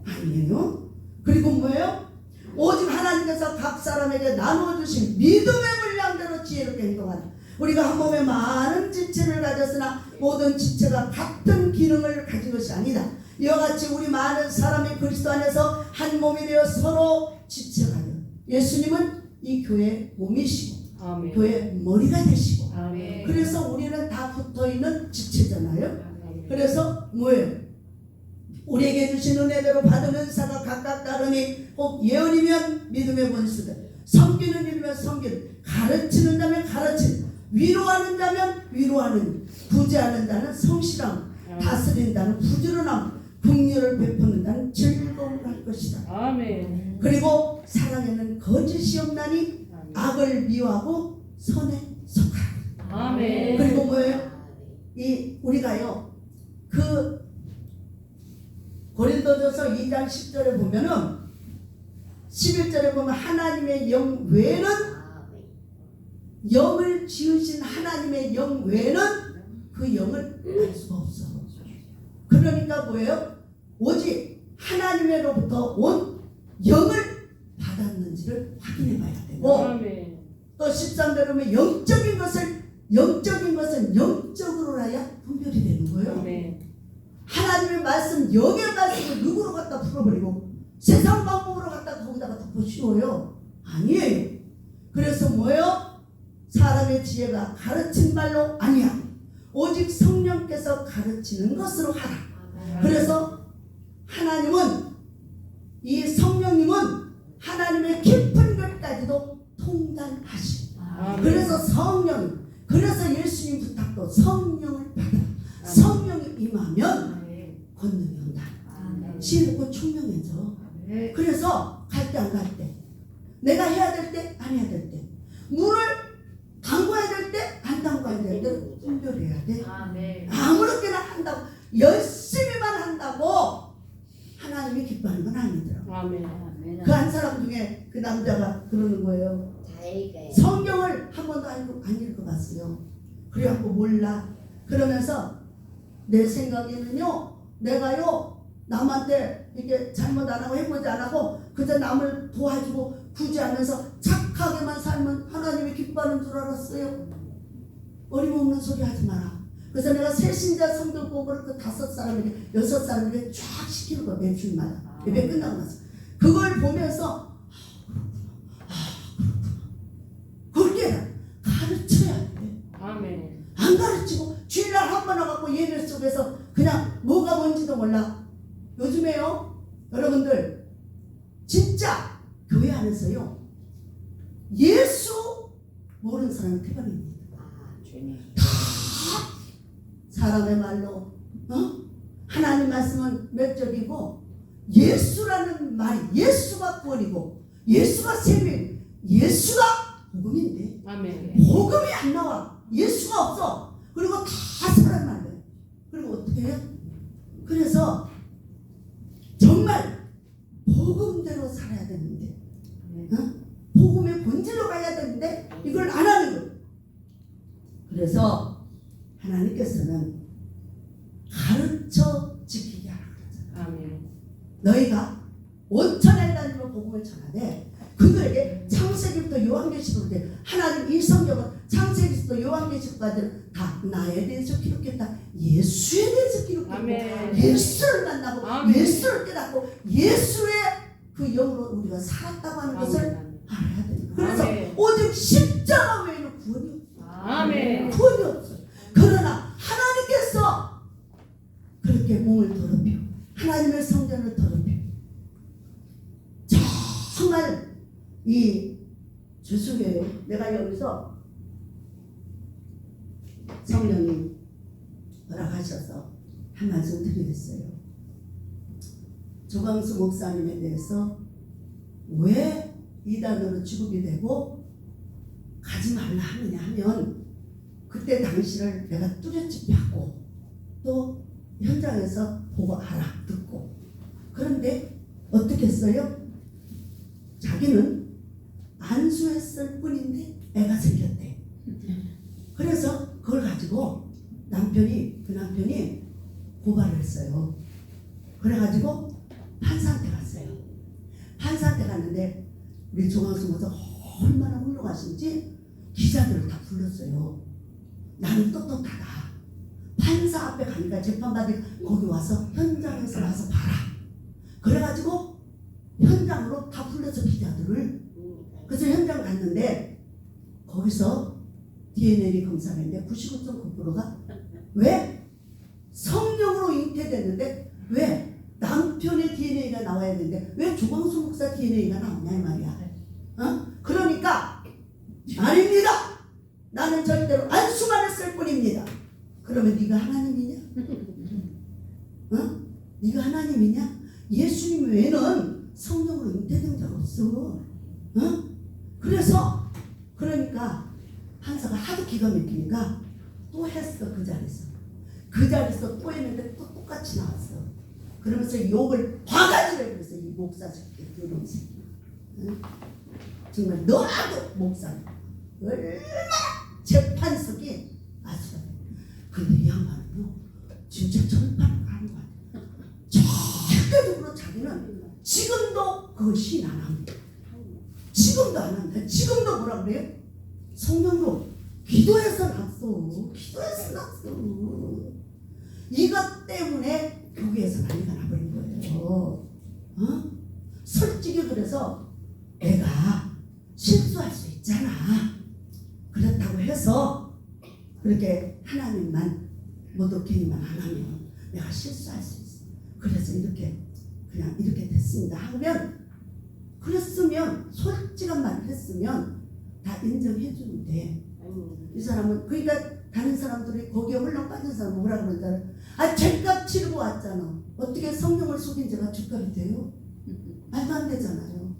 아니에요. 그리고 뭐예요? 오직 하나님께서 각 사람에게 나누어 주신 믿음의 분량대로 지혜롭게 행동하라. 우리가 한 몸에 많은 지체를 가졌으나 모든 지체가 같은 기능을 가진 것이 아니다. 이와 같이 우리 많은 사람이 그리스도 안에서 한 몸이 되어 서로 지체가 되어 예수님은 이 교회의 몸이시고 아멘. 교회의 머리가 되시고 아멘. 그래서 우리는 다 붙어있는 지체잖아요. 그래서 뭐예요? 우리에게 주신 은혜대로 받은 은사가 각각 다르니 혹 예언이면 믿음의 본수들, 섬기는 일이면 섬기는, 가르치는 자면 가르치는, 위로하는 자면 위로하는, 구제하는 자는 성실함, 다스리는 자는 부지런함, 긍휼을 베푸는 자는 즐거움을 할 것이다. 아멘. 그리고 사랑에는 거짓이 없나니 악을 미워하고 선에 속하라. 아멘. 그리고 뭐예요? 우리가요 그 고린도전서 2장 10절에 보면은 11절에 보면 하나님의 영 외에는 영을 지으신 하나님의 영 외에는 그 영을 알 수가 없어. 그러니까 뭐예요? 오직 하나님으로부터 온 영을 받았는지를 확인해 봐야 되고 아멘. 또 13절에 보면 영적인 것은 영적으로 해야 분별이 되는 거예요. 아멘. 하나님의 말씀, 영의 말씀을 누구로 갖다 풀어버리고 세상 방법으로 갖다 거기다가 덮어 씌워요. 아니에요. 그래서 뭐예요? 사람의 지혜가 가르친 말로 아니야. 오직 성령께서 가르치는 것으로 하라. 그래서 하나님은 이 성령님은 하나님의 깊은 것까지도 통달하시고 그래서 그래서 예수님 부탁도 성령을 받아. 성령이 임하면 권능이 온다. 지혜롭고 총명해져. 그래서 갈 때 안 갈 때, 내가 해야 될 때 안 해야 될 때, 물을 담궈야 될 때 안 담궈야 될 때 분별해야 돼. 아무렇게나 한다고 열심히만 한다고 하나님이 기뻐하는 건 아니더라고. 아멘. 그 한 사람 중에 그 남자가 그러는 거예요. 성경을 한 번도 안 읽어봤어요. 그래갖고 몰라. 그러면서 내 생각에는요, 내가요 남한테 이게 잘못 안 하고 해보지 안 하고 그저 남을 도와주고 구제하면서 착하게만 살면 하나님이 기뻐하는 줄 알았어요. 어림없는 소리 하지 마라. 그래서 내가 새신자 성도 공부를 그 5사람에게 6사람에게 쫙 시키는 거야. 매주마다 예배 끝나고 나서 그걸 보면서 그렇게 가르쳐야 돼. 아멘. 안 가르치고 주일날 한 번 와갖고 예배 속에서 그냥 뭐가 뭔지도 몰라. 요즘에요 여러분들 진짜 교회 안에서요 예수 모르는 사람이 태반입니다. 주님. 사람의 말로 하나님 말씀은 몇 적이고 예수라는 말이 예수가 구원이고 예수가 생명 예수가 복음인데 아멘. 복음이 안 나와. 예수가 없어. 그리고 다 사람만 돼. 그리고 어떻게 해요? 그래서 정말 복음대로 살아야 되는데 복음의 본질로 가야 되는데 이걸 안 하는 거예요. 그래서 하나님께서는 가르쳐 지키게 하라 그러잖아요. 아멘. 너희가 온천에 다니며 복음을 전하되 그들에게 창세기부터 요한계시록 때 하나님 이 성경은 창세기부터 요한계시록까지 다 나에 대해서 기록했다. 예수에 대해서 기록했고 아멘. 예수를 만나고 아멘. 예수를 깨닫고 예수의 그 영으로 우리가 살았다고 하는 것을 아멘. 알아야 됩니다. 그래서 아멘. 오직 십자가 외에는 구원이 없어요. 아멘. 구원이 없어요. 그러나 하나님께서 그렇게 몸을 더럽혀 하나님의 성전을 더럽혀 정말 이 죄송해요. 내가 여기서 성령님 허락하셔서 한 말씀 드리겠어요. 조광수 목사님에 대해서 왜 이단으로 취급이 되고 가지 말라 하느냐 하면 그때 당시를 내가 뚜렷이 봤고 또 현장에서 보고 알아듣고 그런데 어떻게 했어요? 자기는 안수했을 뿐인데 애가 생겼대. 그래서 그걸 가지고 그 남편이 고발을 했어요. 그래가지고 판사한테 갔어요. 판사한테 갔는데 우리 조광수 목사 얼마나 훌륭하신지 기자들을 다 불렀어요. 나는 떳떳하다. 판사 앞에 가니까 재판받을 거기 와서 현장에서 와서 봐라. 그래가지고 현장으로 다 불러서 기자들을 그래서 현장 갔는데 거기서 DNA 검사를 했는데 99.9%가 왜? 성령으로 잉태됐는데 왜? 남편의 DNA가 나와야 되는데 왜 조광수 목사 DNA가 나오냐 이 말이야. 그러니까 아닙니다. 나는 절대로 안수만 했을 뿐입니다. 그러면 네가 하나님이냐? 네가 하나님이냐? 예수님 외에는 성령으로 잉태된 적 없어. 그래서 그러니까 판사가 하도 기가 막히니까 또 했어. 그 자리에서 또 했는데 또 똑같이 나왔어. 그러면서 욕을 바가지를 그랬어. 이 목사 새끼 그런 새끼. 정말 너하고 목사 얼마나 재판석이 아수라. 근데 이 양반은요 진짜 절판을 하는 거 같아. 절대적으로 자기는 지금도 그걸 시인 안 합니다. 지금도 안 한다. 지금도 뭐라 그래요? 성령으로 기도해서 났어. 기도해서 났어. 이것 때문에 교회에서 난리가 나버린 거예요. 솔직히 그래서 내가 실수할 수 있잖아. 그렇다고 해서 그렇게 하나님만 모독행위만 안 하면 내가 실수할 수 있어. 그래서 이렇게 그냥 이렇게 됐습니다 하면 그랬으면 솔직한 말을 했으면 다 인정해 주는데 이 사람은 그러니까 다른 사람들이 거기에 홀랑 빠진 사람은 뭐라 그러잖아요. 죄값 치르고 왔잖아. 어떻게 성령을 속인 죄가 죄값이 돼요? 말도 안 되잖아요.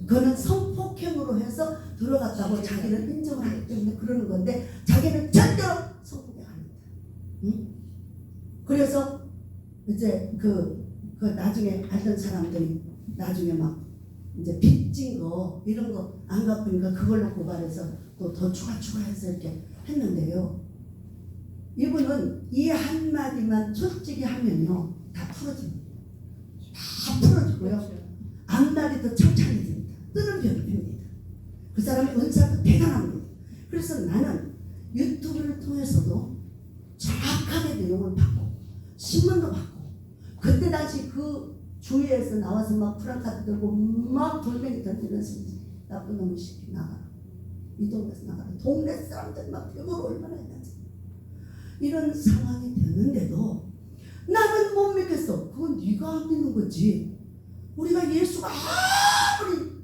그거는 성폭행으로 해서 들어갔다고 자기는 인정을 하기 때문에 그러는 건데 자기는 절대로 성폭행 아니다. 그래서 이제 그 나중에 알던 사람들이 나중에 막 이제 빚진 거 이런 거 안 갚으니까 그걸로 고발해서 또 더 추가해서 이렇게 했는데요. 이분은 이 한마디만 솔직히 하면요 다 풀어집니다. 다 풀어지고요. 앞날이 더 창창해집니다. 뜨는 별이 핍니다. 그 사람의 은사도 대단합니다. 그래서 나는 유튜브를 통해서도 정확하게 내용을 받고 신문도 받고 그때 당시 그 주위에서 나와서 막 프랑카드 들고 막 돌멩이 던지는 나쁜 놈의 새끼 나가라. 이 동네에서 나가라. 동네 사람들 막 병으로 얼마나 했는지. 이런 상황이 되는데도 나는 못 믿겠어. 그건 네가 안 믿는 거지. 우리가 예수가 아무리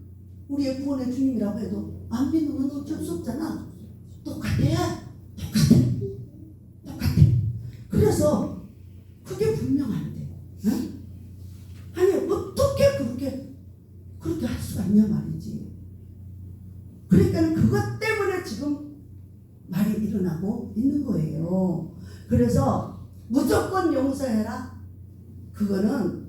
우리의 구원의 주님이라고 해도 안 믿는 건 어쩔 수 없잖아. 똑같아. 그래서 그게 분명한데, 응? 아니 어떻게 그렇게 할 수가 있냐 말이지. 그러니까 그것 때문에 지금 말이 일어나고 있는 거예요. 그래서 무조건 용서해라. 그거는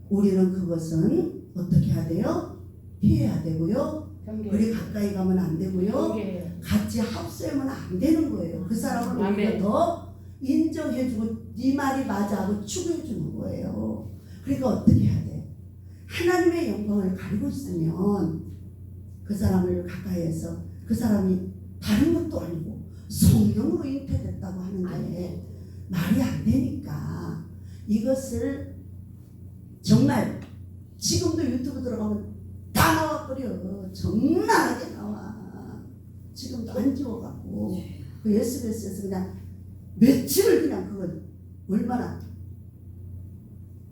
우리는 그것은 어떻게 해야 돼요? 피해야 되고요. 우리 가까이 가면 안 되고요. 같이 합세하면 안 되는 거예요. 그 사람을 우리가 더 인정해주고 네 말이 맞아 하고 추구해주는 거예요. 그러니까 어떻게 해야 돼? 하나님의 영광을 가리고 있으면 그 사람을 가까이해서 그 사람이 다른 것도 아니고 성령으로 잉태됐다고 하는데 말이 안 되니까 이것을 정말 지금도 유튜브 들어가면 다 나와버려. 적나라하게 나와. 지금도 안 지워갖고 그 SBS에서 그냥 며칠을 그냥 그걸 얼마나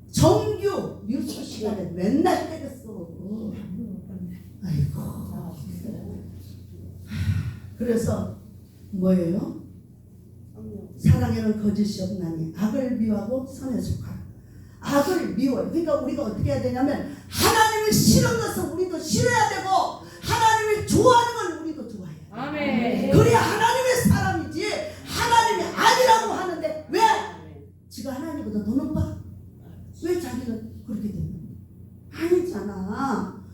정규 뉴스 시간에 맨날 때렸어. 아이고. 그래서 뭐예요? 사랑에는 거짓이 없나니 악을 미워하고 선에 속하라. 악을 미워요. 그러니까 우리가 어떻게 해야 되냐면 하나님을 싫은 것은 우리도 싫어야 되고 하나님을 좋아하는 건 우리도 좋아해야 돼. 아멘. 그래야 하나님의 사람이지 하나님이 아니라고 하는데 왜? 지가 하나님보다 더 높아? 왜 자기가 그렇게 되는 거야? 아니잖아.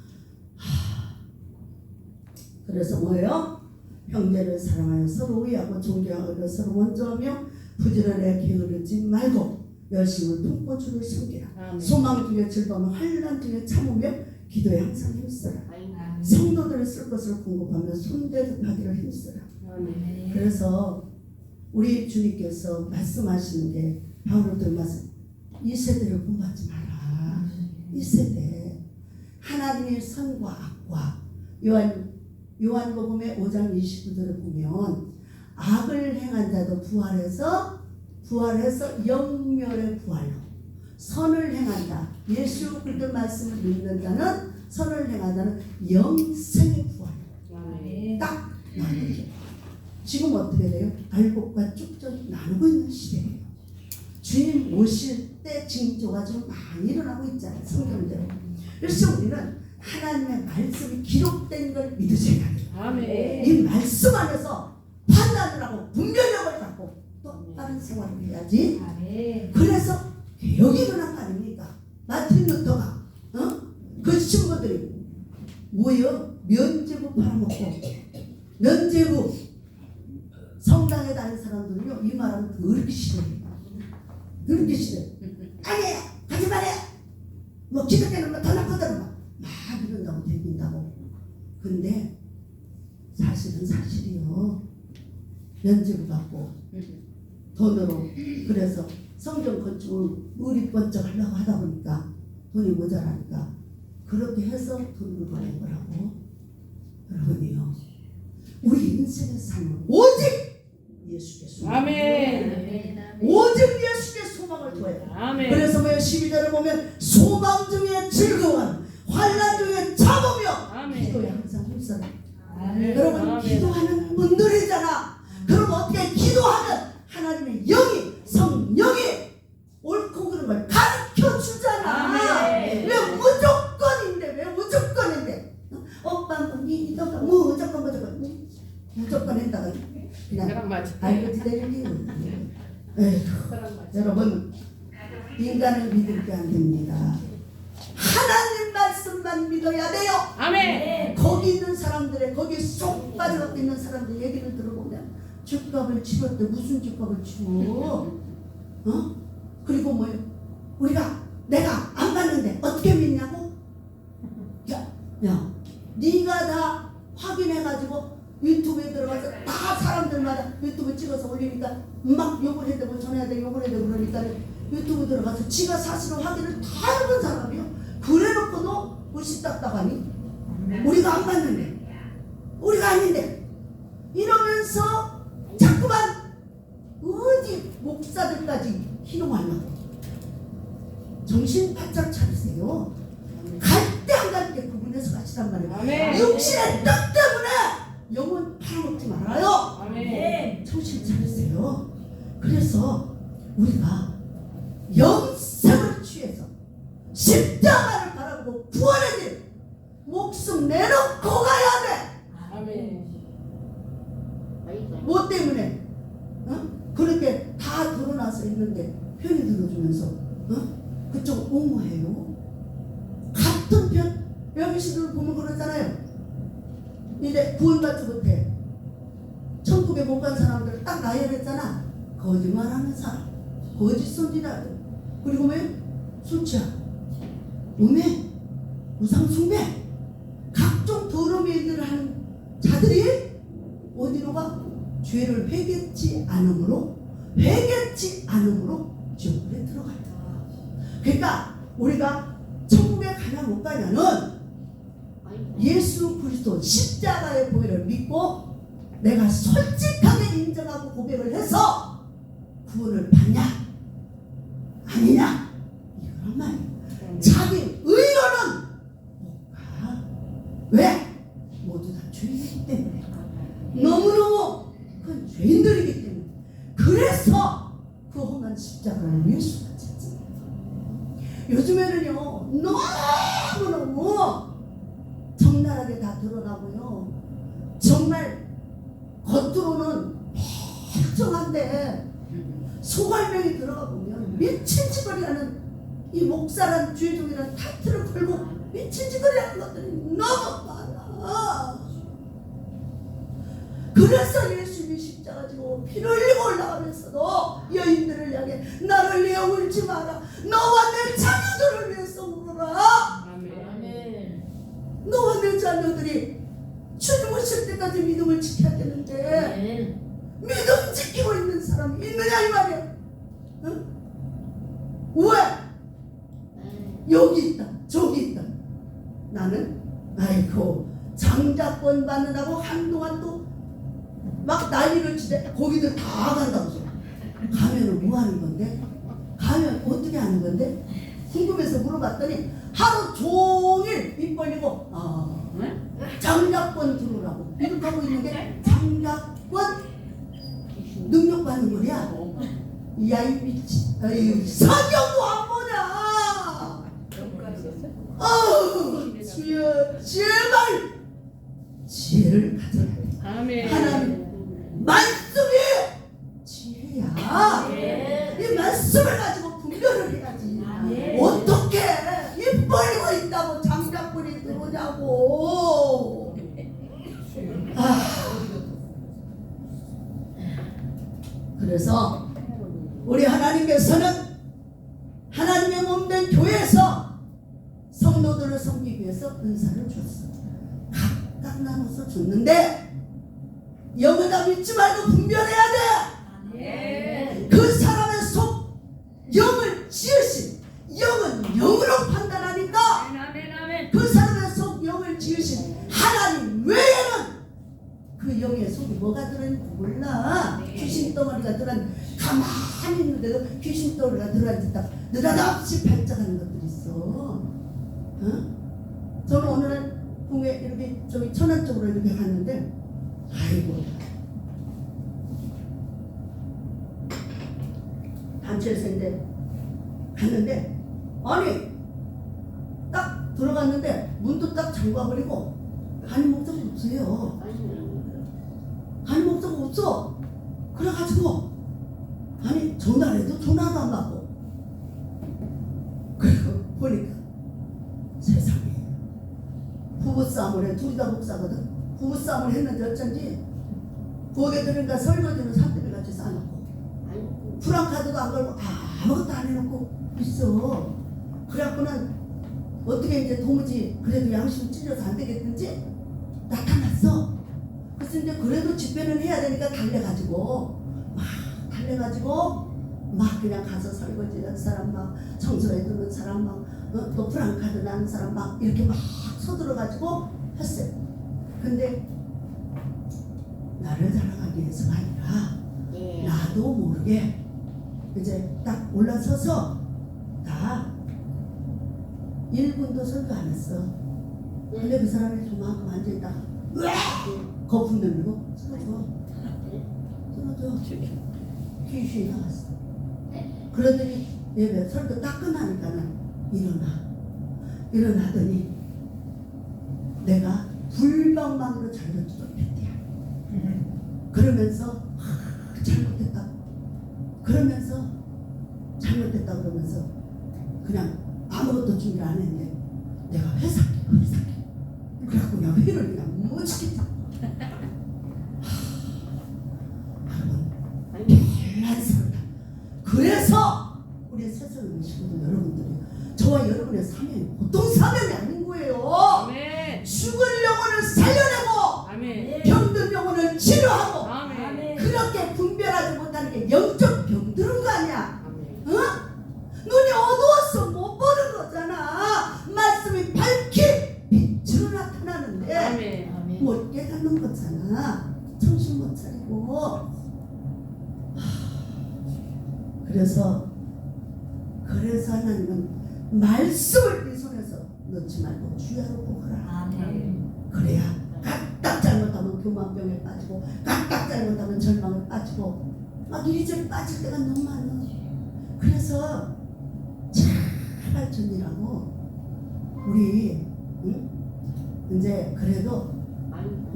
그래서 뭐예요? 형제를 사랑하여 서로 위하고 존경하여 서로 먼저하며 부지런하게 게으르지 말고 열심을 품고 주를 섬기라. 아멘. 소망 중에 즐거움, 환난 중에 참으며 기도에 항상 힘쓰라. 성도들을 쓸 것을 공급하며 손대접하기를 힘쓰라. 아멘. 그래서 우리 주님께서 말씀하시는 게 바울을 들면서 이 세대를 본받지 마라. 이 세대 하나님의 선과 악과 요한복음의 5장 29절을 보면 악을 행한 자도 부활해서 영멸의 부활로 선을 행한 자 예수 그리스도 말씀을 믿는 자는 선을 행한 자는 영생의 부활로 딱 나누죠. 지금 어떻게 돼요? 알곡과 쭉쭉 나누고 있는 시대예요. 주님 오실 때 징조가 좀 많이 일어나고 있잖아요. 성경대로. 그래서 우리는 하나님의 말씀이 기록된 걸 믿으셔야 돼요. 아멘. 이 말씀 안에서 판단을 하고 분별력을 갖고 똑바른 생활을 해야지. 아멘. 그래서 개혁이 일어난 거 아닙니까? 마틴 루터가 그 친구들이 뭐예요? 면죄부 팔아먹고 면죄부 성당에 다니는 사람들은요 이 말하면 더럽게 싫어해요. 더럽게 싫어요. 아니 하지 말해. 뭐 기독교는 뭐 더 나쁘다고 막 이런다고 대긴다고. 근데 사실은 사실이요. 면죄부 받고 돈으로 그래서 성경 건축을 우리 번쩍 하려고 하다 보니까 돈이 모자라니까 그렇게 해서 돈을 버는 거라고. 여러분이요 우리 인생의 삶은 오직 예수께 소망. 아멘. 오직 예수께 소망을 둬야 돼. 아멘. 그래서 뭐 12절을 보면 소망 중에 즐거운 환난 중에 참으며 아멘. 기도에 항상 힘써라. 아멘. 여러분 아멘. 기도하는 분들이잖아. 그럼 어떻게 기도하면 하나님의 영이 성령이 옳고 그른 걸 가르쳐 주잖아. 아멘. 왜 무조건인데 오빠 니가 무조건 했다가 그냥 그럼 맞아. 알고 지내는 게 여러분 인간을 믿을 게 안 됩니다. 하나님 말씀만 믿어야 돼요. 아멘. 거기 있는 사람들의 거기 쏙 빠져갖고 있는 사람들 얘기를 들어보면 집값을 치렀대. 무슨 집값을 치고 그리고 뭐요? 내가 안 봤는데 어떻게 믿냐고? 야 네가 다 확인해가지고 유튜브에 들어가서 다 사람들마다 유튜브 찍어서 올리니까 막 욕을 해야 되고 전해야 되고 욕을 해야 되고 그러니까 유튜브 들어가서 지가 사실은 확인을 다 해본 사람이요. 그래놓고도 무시딱딱하니 우리가 안 맞는데 우리가 아닌데 이러면서 자꾸만 어디 목사들까지 희롱하려고. 정신 바짝 차리세요. 갈 때 안 갈 때 구분해서 가시란 말이에요. 아멘. 육신의 떡 때문에 영혼 팔아먹지 말아요. 아멘. 정신 차리세요. 그래서 우리가 영생을 취해서 십자가를 바라보고 구원의 길 목숨 내놓고 가야 돼. 아멘. 뭐 때문에? 그렇게 다 드러나서 있는데 편히 들어주면서 그쪽 옹호해요. 같은 편 여기시들 보면 그러잖아요. 이제 구원받지 못해 천국에 못 간 사람들 딱 나열했잖아. 거짓말하는 사람, 거짓선지자들, 그리고 왜? 술 취한, 음해, 우상숭배, 각종 더러운 일들을 하는 자들이 어디로 가? 죄를 회개치 않음으로 지옥에 들어간다. 그러니까 우리가 천국에 가냐 못 가냐는 예수 그리스도 십자가의 보혈을 믿고 내가 솔직하게 인정하고 고백을 해서 구원을 받냐 아니냐 이거란 말이에요. 자기 의로는 못 가. 왜? 모두 다 죄인이기 때문에. 너무너무 큰 죄인들이기 때문에. 그래서 그 험한 십자가를 예수가 졌지. 요즘에는요 너무너무 적나라하게 다 드러나고요. 정말 겉으로는 멀쩡한데 소갈명이 들어가 보면 미친 짓거리 하는 이 목사란 죄종이라는 타이틀을 걸고 미친 짓거리 하는 것들이 너무 많아. 그래서 예수님이 십자가 지고 피를 흘리고 올라가면서도 여인들을 향해 나를 위해 울지 마라. 너와 내 자녀들을 위해서 울어라. 아멘. 너와 내 자녀들이 주님 오실 때까지 믿음을 지켜야 되는데 믿음 지키고 있는 사람이 있느냐 이 말이야. 응? 왜? 여기 있다 저기 있다. 나는 아이고 장자권 받는다고 한동안 또 막 난리를 치대. 거기들 다 간다고. 가면은 뭐 하는 건데? 가면 어떻게 하는 건데? 궁금해서 물어봤더니 하루 종일 입 벌리고 장자권 들어오라고 이렇게 하고 있는 게 장자권 능력받는 거야. 야이 미치 성경도 안 보냐. 주여 제발 지혜를 가져라. 아멘. 하나님 말씀이 지혜야. 이 말씀을 가지고 분별을 해야지. 어떻게 입 벌리고 있다고 장자권이 들어오냐고. 그래서 우리 하나님께서는 하나님의 몸된 교회에서 성도들을 섬기기 위해서 은사를 줬어. 각각 나눠서 줬는데 영을 다 믿지 말고 분별해야 돼. 그 사람의 속 영을 지으신 영은 영으로 판단하니까 그 사람의 속 영을 지으신 하나님 외에는 그 영의 속에 뭐가 들어있는지 몰라. 귀신 덩어리가 들어있는, 가만히 있는데도 귀신 덩어리가 들어있다 느닷없이 발작하는 것들이 있어. 저는 어느 날 궁에 이렇게 저기 천안 쪽으로 이렇게 갔는데 아이고 단체에서인데 갔는데 아니 딱 들어갔는데 문도 딱 잠가버리고 가는 목적이 없어요. 가는 목적이 없어. 그래가지고 아니 전화를 해도 전화도 안 받고 그리고 보니까 세상에 부부싸움을 해. 둘이 다 목사거든. 부부싸움을 했는데 어쩐지 거기에 들으니까 설거지는 산더미 같이 싸놓고 프랑카드도 안 걸고 아무것도 안 해놓고 있어. 그래갖고는 어떻게 이제 도무지 그래도 양심 찔려서 안 되겠는지 나타났어. 그래서 이제 그래도 집회는 해야 되니까 달래가지고 막 그냥 가서 설거지 하는 사람 막 청소해 주는 사람 막 또 프랑카드 나는 사람 막 이렇게 막 서둘러가지고 했어요. 근데 나를 자랑하기 위해서가 아니라 예. 나도 모르게 이제 딱 올라서서 나 1분도 설교 안 했어. 근데 그 사람이 조만큼 앉아있다가 으악! 거품 내밀고 쓰러져. 귀신이 나갔어. 그러더니 예배 설교 딱 끝나니까는 일어나더니 내가 불방망이로 잘못 쫓겼대요. 그러면서 잘못됐다 그러면서 그냥 아무것도 준비 안 했는데 내가 회사게 그래갖고 그냥 회를 그냥 못 시켰다. 대단스럽다. 그래서 우리 세상의 식구들 여러분들이 저와 여러분의 사명이 보통 사명이 아닌 거예요. 아멘. 죽은 영혼을 살려내고 아멘. 병든 영혼을 치료하고 아멘. 그렇게 분별하지 못하는 게 영적 병드는 거 아니야. 아멘. 어? 눈이 어두워서 못 보는 거잖아. 말씀이 밝히 빛으로 나타나는데 아멘. 아멘. 못 깨닫는 거잖아. 정신 못 차리고. 그래서 하나님은 말씀을 네 손에서 넣지 말고 주야로 보거라. 아멘. 그래야 까딱 잘못하면 교만병에 빠지고 까딱 잘못하면 절망에 빠지고 막 이리저리 빠질 때가 너무 많아. 그래서 제발 전이라고 우리 이제 그래도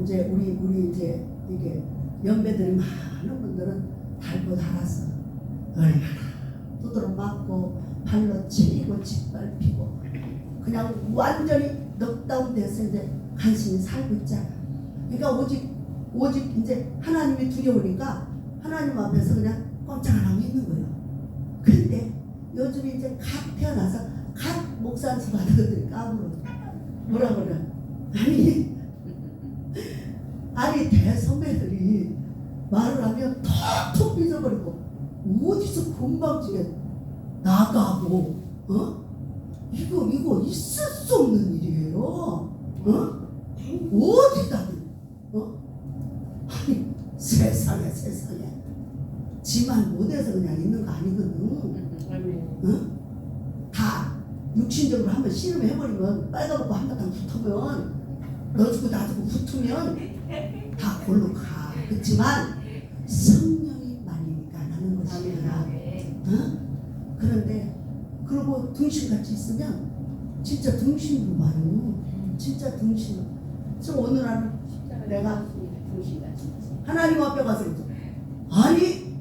이제 우리 이제 이게 연배들이 많은 분들은 달고 달아서 얼마나 두드러 맞고 발로 치고 짓밟히고 그냥 완전히 넉다운 돼서 이제 간신히 살고 있잖아. 그러니까 오직 이제 하나님이 두려우니까 하나님 앞에서 그냥 꼼짝 안 하고 있는 거예요. 근데 요즘에 이제 갓 태어나서 갓 목사한테 받아들이 까불어. 뭐라 그래? 아니 대선배들이 말을 하면 톡톡 삐져버리고 어디서 금방지게 나가고 이거 있을 수 없는 일이에요. 어디다든 아니 세상에 지만 못해서 그냥 있는 거 아니거든. 아멘. 다 육신적으로 한번 씨름해버리면 빨가벗고 한바탕 붙으면 너 주고 나 주고 붙으면 다 골로 가. 그렇지만 성령이 말리니까 나는 것이야. 그런데 그러고 등신같이 있으면 진짜 등신으로 와요. 진짜 등신으로. 그래서 오늘 하루 내가 하나님 앞에 가서 아니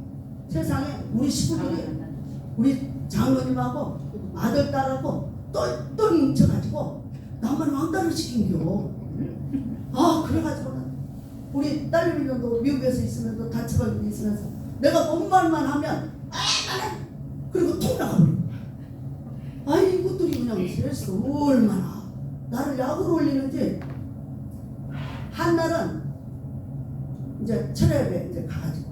세상에 우리 식구들이 우리 장로님하고 아들 딸하고 똘똘이 뭉쳐가지고 나만 왕따를 시킨겨. 그래가지고는 우리 딸내미도 미국에서 있으면서 다치발도 있으면서 내가 뭔 말만 하면 나는 그리고 톡 나가버려. 이것들이 그냥 세서 얼마나 나를 약으로 올리는지. 한 날은 이제 철회에 이제 가가지고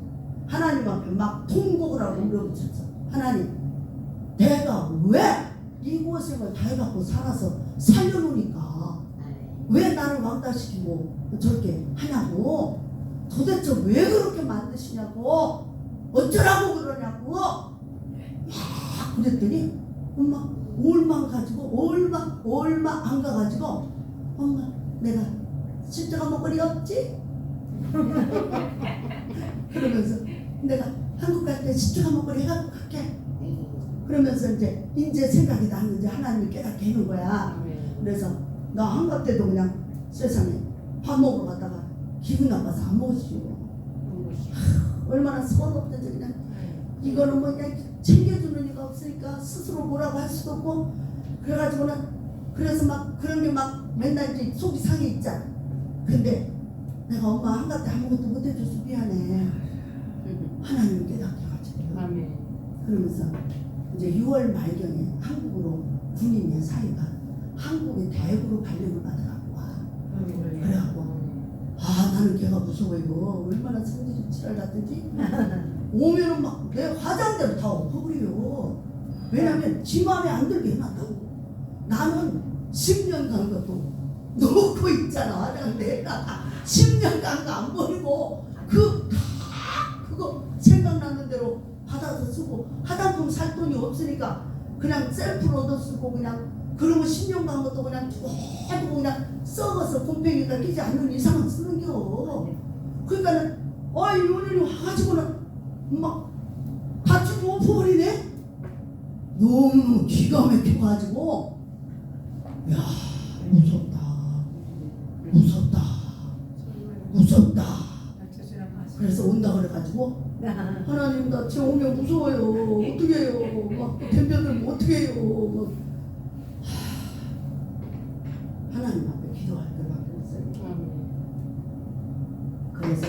하나님 앞에 막 통곡을 하고 물어보셨어. 하나님, 내가 왜 이곳을 다 해갖고 살아서 살려놓으니까 왜 나를 왕따시키고 저렇게 하냐고. 도대체 왜 그렇게 만드시냐고. 어쩌라고 그러냐고. 막 그랬더니 엄마 얼마 가지고 얼마 안 가가지고 엄마 내가 십자가 먹거리 없지? 그러면서 내가 한국 갈 때 십자가 먹거리 해갖고 갈게. 그러면서 이제 생각이 났는지 하나님이 깨닫게 해놓은 거야. 그래서 나 한갑 때도 그냥 세상에 밥 먹으러 갔다가 기분 나빠서 안 먹었지요. 얼마나 서럽던지 그냥 이거는 뭐 그냥 챙겨주는 이가 없으니까 스스로 뭐라고 할 수도 없고 그래가지고는 그래서 막 그런 게 막 맨날 이제 속이 상해 있잖아. 근데 내가 엄마 한갑 때 아무것도 못 해줘서 미안해. 하나님 깨닫게 해가지고. 아멘. 그러면서 이제 6월 말경에 한국으로 군인의 사이가 한국에 대구로 발령을 받아갖고 와. 그래갖고 나는 나는 걔가 무서워요. 얼마나 성질이 지랄났든지 오면은 막 내 화장대로 다 엎어버려요. 왜냐면 지 마음에 안 들게 해놨다고. 나는 10년 간 것도 놓고 있잖아. 화장대에다 10년 간 거 안 버리고 그거 생각나는 대로 받아서 쓰고, 화장품 살 돈이 없으니까 그냥 셀프로 얻어 쓰고, 그냥 그러면 10년 간 것도 그냥 두고 그냥 썩어서 곰팡이가 끼지 않는 이상은 쓰는겨. 그러니까는 이 요년이 와가지고는 막 다치고 엎어버리네. 너무 기가 막혀가지고 야, 무섭다. 그래서 온다 그래가지고 하나님 나 쟤 오면 무서워요. 어떻게 해요? 막 덤벼들면 어떻게 해요? 하나님 앞에 기도할 때밖에 없어요. 그래서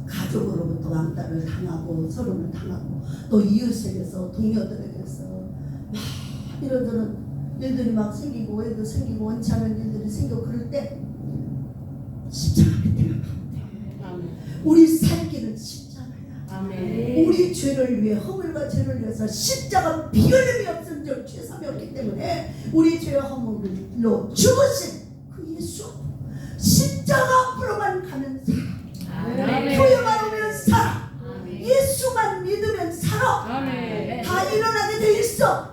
가족으로부터 왕따를 당하고 서름을 당하고 또 이웃에게서 동료들에게서 막 이런저런 일들이 막 생기고 애도 생기고 원치 않은 일들이 생기고 그럴 때 십자가 밑에만 가면 돼. 우리 살 길은 십자가야. 우리 죄를 위해, 허물과 죄를 위해서 십자가 비열림이 없은 줄 죄삼이었기 때문에 우리 죄와 허물로 죽으신 그 예수, 십자가 앞으로만 가면 살아. 교회만 오면 살아. 예수만 믿으면 살아. 다 일어나게 돼 있어.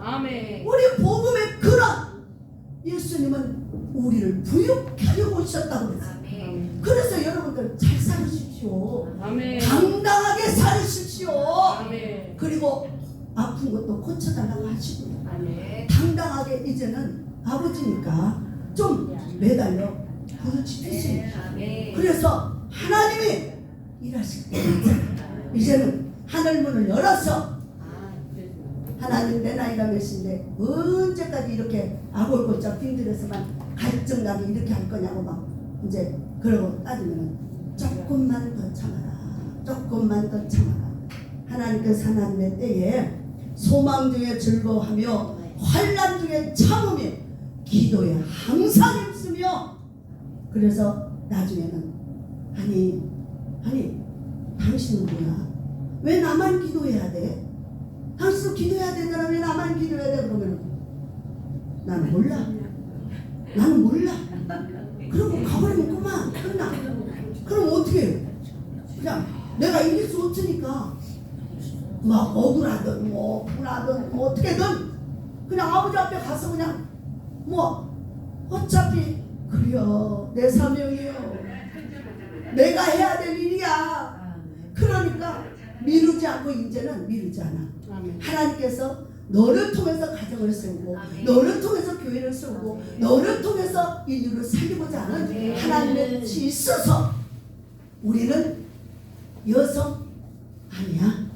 우리 복음의 근원, 예수님은 우리를 부유케 하려고 오셨다고 그랬어요. 그래서 여러분들 잘 살으십시오. 당당하게 살으십시오. 그리고 아픈 것도 고쳐달라고 하시고요. 당당하게 이제는 아버지니까 좀 매달려 부르짖으십니다. 그래서 하나님이 일하실 때 이제는 하늘문을 열어서, 하나님 내 나이가 몇인데 언제까지 이렇게 아골골짝 빙들에서만 갈증나게 이렇게 할 거냐고 막 이제 그러고 따지면 조금만 더 참아라. 하나님께서 하나님의 때에 소망 중에 즐거워하며 환난 중에 참으며 기도에 항상 힘쓰며, 그래서 나중에는 아니 당신은 뭐야? 왜 나만 기도해야 돼? 당신도 기도해야 되잖아. 왜 나만 기도해야 돼? 그러면 나는 몰라. 그러고 가버리면 그만 끝나. 그럼 어떻게 해요? 그냥 내가 이길 수 없으니까 막 억울하든 뭐 분하든 뭐 어떻게든 그냥 아버지 앞에 가서 그냥 뭐 어차피 그래요, 내 사명이에요, 내가 해야 될 일이야. 그러니까 미루지 않고 이제는 미루지 않아. 하나님께서 너를 통해서 가정을 세우고 너를 통해서 교회를 세우고 너를 통해서 인류를 살리고자 하는 하나님의 뜻이 있어서 우리는 여성 아니야.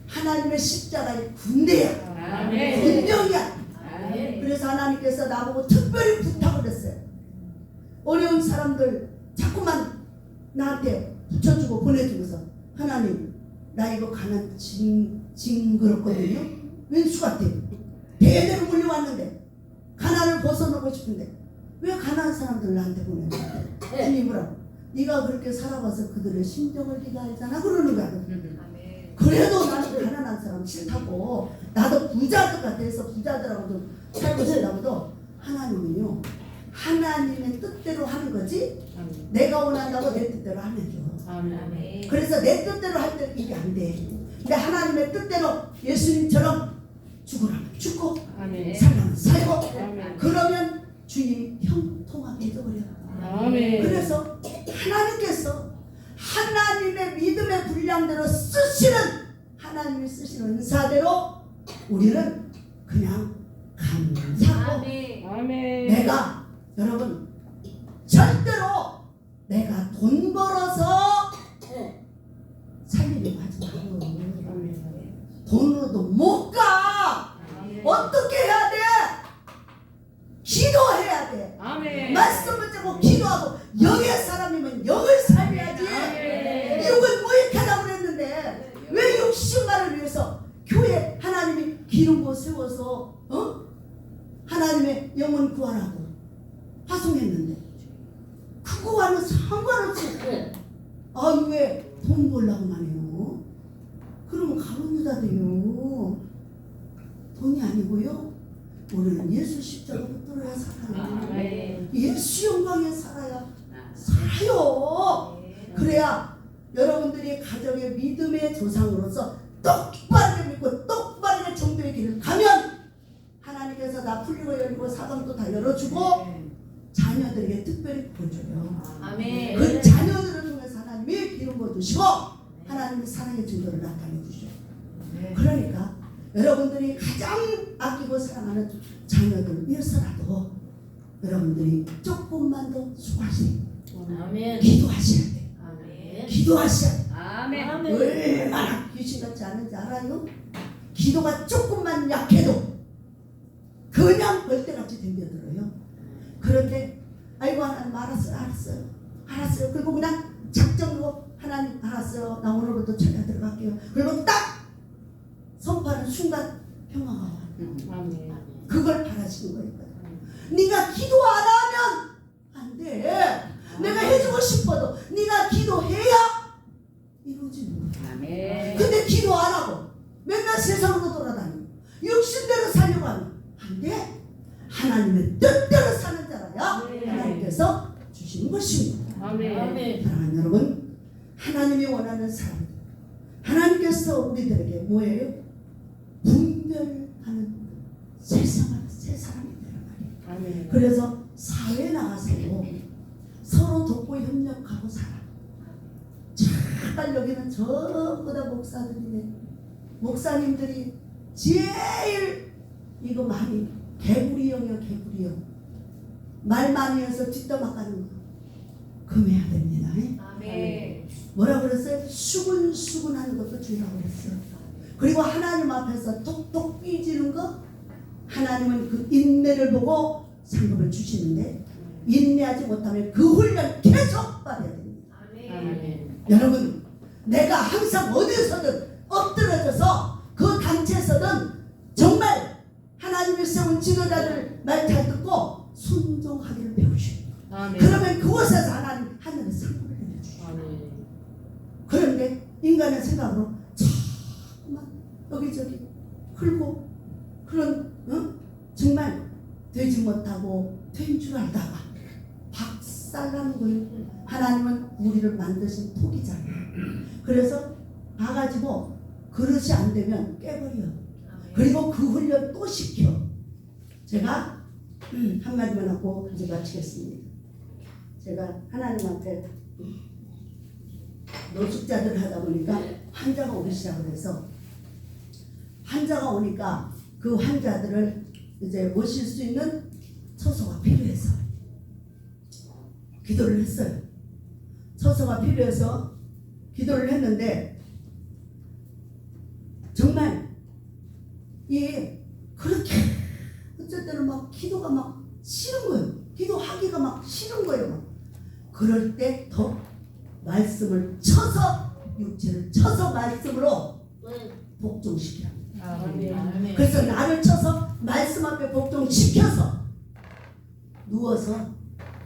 하나님의 십자가의 군대야. 군병이야. 그래서 하나님께서 나보고 특별히 부탁을 했어요. 어려운 사람들 자꾸만 나한테 붙여주고 보내주면서, 하나님 나 이거 가난 징그럽거든요. 왼수 같아. 대대로 물려왔는데 가난을 벗어나고 싶은데 왜 가난한 사람들 나한테 보내는데? 주님이라고 네가 그렇게 살아봐서 그들의 심정을 네가 알잖아 그러는 거야. 그래도 나는 가난한 사람 싫다고, 나도 부자들 같아서 부자들하고도 살고 싶다고도, 하나님은요 하나님의 뜻대로 하는 거지 내가 원한다고 내 뜻대로 안 해줘. 그래서 내 뜻대로 할 때 이게 안 돼. 근데 하나님의 뜻대로 예수님처럼 죽으라면 죽고 살라면 살고, 그러면 주님이 형통하게 해줘버려. 그래서 하나님께서 하나님의 믿음의 분량대로 쓰시는, 하나님이 쓰시는 은사대로 우리는 그냥 감사하고, 내가 여러분 절대로 내가 돈 벌어서 살리려고 하지 말고, 돈으로도 못 가. 어떻게 해야 돼? 기도해야 돼. 말씀 붙잡고 기도하고, 영의 사람이면 영을 살려야지. 육은 무익하다고 그랬는데 왜 60만을 위해서 교회 하나님이 기름 부어 세워서 하나님의 영혼 구하라고 파송했는데 그거와는 상관을 그렇지. 아, 왜 돈 벌려고만 해요? 그러면 가론 유다 돼요. 돈이 아니고요. 우리는 예수 십자가 붙들어야 살아요. 예수 영광에 살아야 살아요. 그래야 여러분들이 가정의 믿음의 조상으로서 똑바르게 믿고 똑바르게 정도의 길을 가면 하나님께서 나 풀리고 열리고 사방도 다 열어주고 자녀들에게 특별히 보여줘요. 아멘. 그 자녀들을 통해서 하나님이 기름 부어주시고 하나님의 사랑의 증거를 나타내 주셔요. 그러니까 여러분들이 가장 아끼고 사랑하는 자녀들을 위해서라도 여러분들이 조금만 더 수고하세요. 아멘. 기도하셔야 돼요. 아멘. 기도하셔야 돼요. 아멘. 얼마나 귀신같지 않은지 알아요? 기도가 조금만 약해도 그냥 벌떼같이 덤벼들어요. 그런데 아이고 하나님 알았어요. 그리고 그냥 작정으로 하나님 알았어요. 나 오늘부터 전혀 들어갈게요. 그리고 딱 선포하는 순간 평화가 와요. 아멘. 그걸 바라시는 거니까. 네가 기도 안 하면 안 돼. 내가 해주고 싶어도 네가 기도해야 이루어지는 거야. 아멘. 근데 기도 안 하고 맨날 세상으로 돌아다니고 육신대로 살려고 하면 안 돼. 하나님의 뜻대로 사는 자라야 하나님께서 주시는 것입니다. 아멘. 사랑하는 여러분, 하나님이 원하는 사람, 하나님께서 우리들에게 뭐예요? 분별하는 새 사람이 되는 말이에요. 아멘. 그래서 사회에 나가서 서로 돕고 협력하고 살아. 잘 여기는 전부 다 목사들이네. 목사님들이 제일 이거 많이 개구리형이요, 개구리형. 말 많이 해서 뒷담화 까는 거 금해야 됩니다. 아멘. 뭐라 그랬어요? 수근수근하는 것도 주의라고 그랬어요. 그리고 하나님 앞에서 톡톡 삐지는 거, 하나님은 그 인내를 보고 상급을 주시는데 인내하지 못하면 그 훈련 계속 받아야 됩니다. 아멘. 여러분, 내가 항상 어디서든 엎드려져서 그 단체에서든 정말 하나님의 세운 지도자들 말 잘 듣고 순종하기를 배우시고 아멘. 그러면 그곳에서 하나님 하늘의 상급을 내려주시고 아멘. 그런데 인간의 생각으로 자꾸만 여기저기 흘고 그런 정말 되지 못하고 된 줄 알다가 박살나는 거예요. 하나님은 우리를 만드신 토기잖아요. 그래서 봐가지고 그릇이 안 되면 깨버려. 그리고 그 훈련 또 시켜. 제가 한마디만 하고 이제 마치겠습니다. 제가 하나님한테 노숙자들 하다 보니까 환자가 오기 시작을 해서 환자가 오니까 그 환자들을 이제 모실 수 있는 처소가 필요해서 기도를 했어요. 처소가 필요해서 기도를 했는데 정말 이 그렇게 어쩔 때는 막 기도가 막 싫은 거예요. 기도하기가 막 싫은 거예요. 막. 그럴 때 더 말씀을 쳐서 육체를 쳐서 말씀으로 복종시켜야 합니다. 아멘. 그래서 나를 쳐서 말씀 앞에 복종시켜서 누워서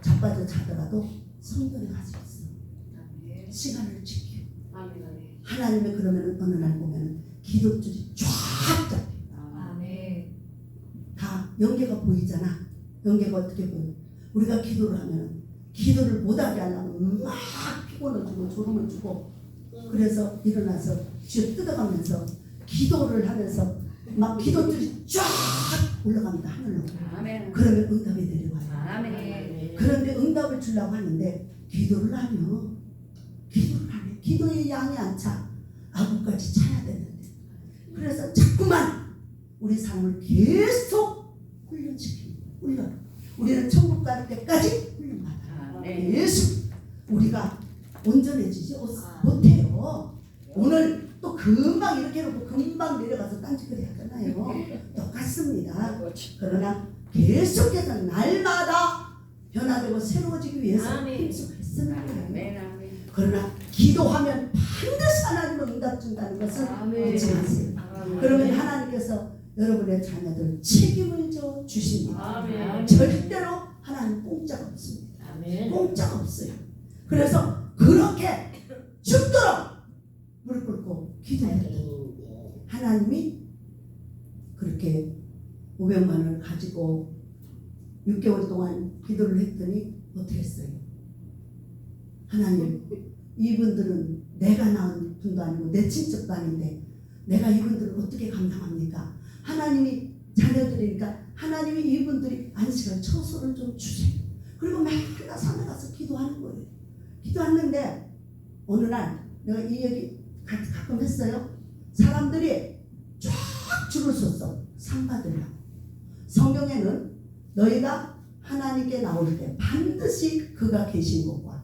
자빠져 자더라도 성전에 갈 수 있어. 시간을 지켜. 하나님의 그러면 어느 날 보면 기도줄이 쫙 잡혀. 다 연계가 보이잖아. 연계가 어떻게 보여? 우리가 기도를 하면 기도를 못하게 하려면 막 피곤을 주고 졸음을 주고 그래서 일어나서 쥐어 뜯어가면서 기도를 하면서 막 기도줄이 쫙 올라갑니다. 하늘로. 아멘. 그러면 응답이 내려와요. 아멘. 그런데 응답을 주려고 하는데 기도를 하면 기도를 안 해. 기도의 양이 안 차. 아구까지 차야 되는데 그래서 자꾸만 우리 삶을 계속 훈련시킵니다. 훈련. 우리는 천국 갈 때까지 훈련받아요. 아멘. 예수 우리가 온전해지지 못해요. 오늘 또 금방 이렇게 해놓고 금방 내려가서 딴짓거리 하잖아요. 똑같습니다. 그러나 계속해서 날마다 변화되고 새로워지기 위해서 아멘. 계속했습니다. 아멘. 아멘. 그러나 기도하면 반드시 하나님은 응답 준다는 것을 아멘. 잊지 마세요. 그러면 하나님께서 여러분의 자녀들 책임을 져 주십니다. 아멘. 절대로 하나님 공짜가 없습니다. 아멘. 공짜가 없어요. 그래서 그렇게 죽도록 무릎 꿇고 기도했더니 하나님이 그렇게 500만 원을 가지고 6개월 동안 기도를 했더니 어떻게 했어요? 하나님, 이분들은 내가 낳은 분도 아니고 내 친척도 아닌데 내가 이분들을 어떻게 감당합니까? 하나님이 자녀들이니까 하나님이 이분들이 안식을 처소를 좀 주세요. 그리고 맨날 산에 가서 기도하는 거예요. 기도하는데 어느 날 내가 이 얘기 가끔 했어요. 사람들이 쫙 줄을 섰어. 상 받으려고. 성경에는 너희가 하나님께 나올 때 반드시 그가 계신 곳과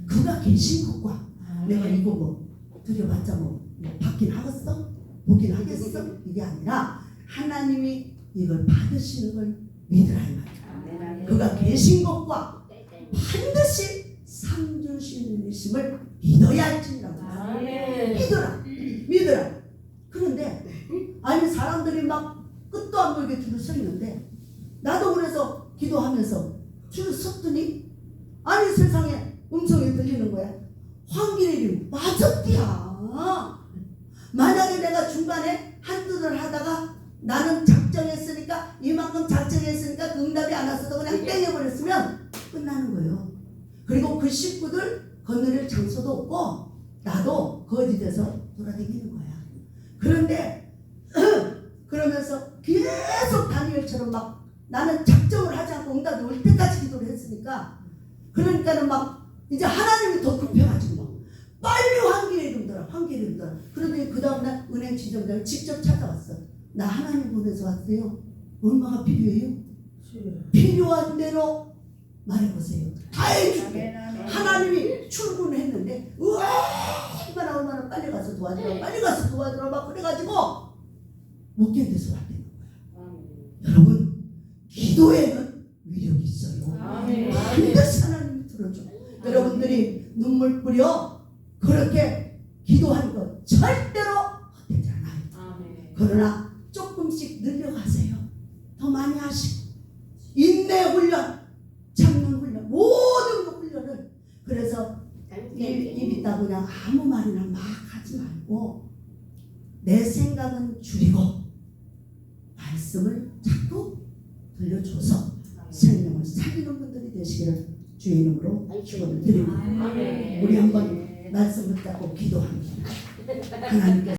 그가 계신 곳과 내가 이거 뭐 드려봤자 뭐 받긴 하겠어? 보긴 하겠어? 이게 아니라 하나님이 이걸 받으시는 걸 믿으라 이 말이야. 그가 계신 곳과 반드시 상 주시는 이심을 믿어야 할지니라고. 믿어라. 믿어라. 그런데 아니 사람들이 막 끝도 안 보이게 줄을 서 있는데 나도 그래서 기도하면서 줄을 섰더니 아니 세상에 음성이 들리는 거야. 황길이 맞았디야. 만약에 내가 중간에 한두를 하다가 나는 작정했으니까 이만큼 작정했으니까 그 응답이 안 왔어도 그냥 땡겨버렸으면 끝나는 거예요. 그리고 그 식구들 건너릴 장소도 없고 나도 거짓돼서 돌아다니는 거야. 그런데 그러면서 계속 다니엘처럼 막 나는 작정을 하지 않고 응답이 올 때까지 기도를 했으니까 그러니까는 막 이제 하나님이 더 급해가지고 막 빨리 황길에 이름더라. 그런데 그 다음날 은행 지점장을 직접 찾아왔어. 나 하나님 보내서 왔어요. 얼마가 필요해요? 필요한 대로 말해보세요. 다 해줄게. 하나님이 출근했는데 얼마나 빨리 가서 도와주라 막 그래가지고 못 견뎌서 왔다는 거야. 여러분 기도에는 위력이 있어요. 반드시 하나님이 들어줘. 여러분들이 눈물 뿌려 그렇게 기도하는 것 절대로 헛되지 않아요. 그러나 조금씩 늘려가세요. 더 많이 하시고 인내 훈련, 참는 훈련, 모든 훈련을. 그래서 입 있다 그냥 아무 말이나 막 하지 말고 내 생각은 줄이고 말씀을 자꾸 들려줘서 생명을 살리는 분들이 되시기를 주의 이름으로 축원을 드립니다. 우리 한번 말씀 붙잡고 기도합니다. 하나님께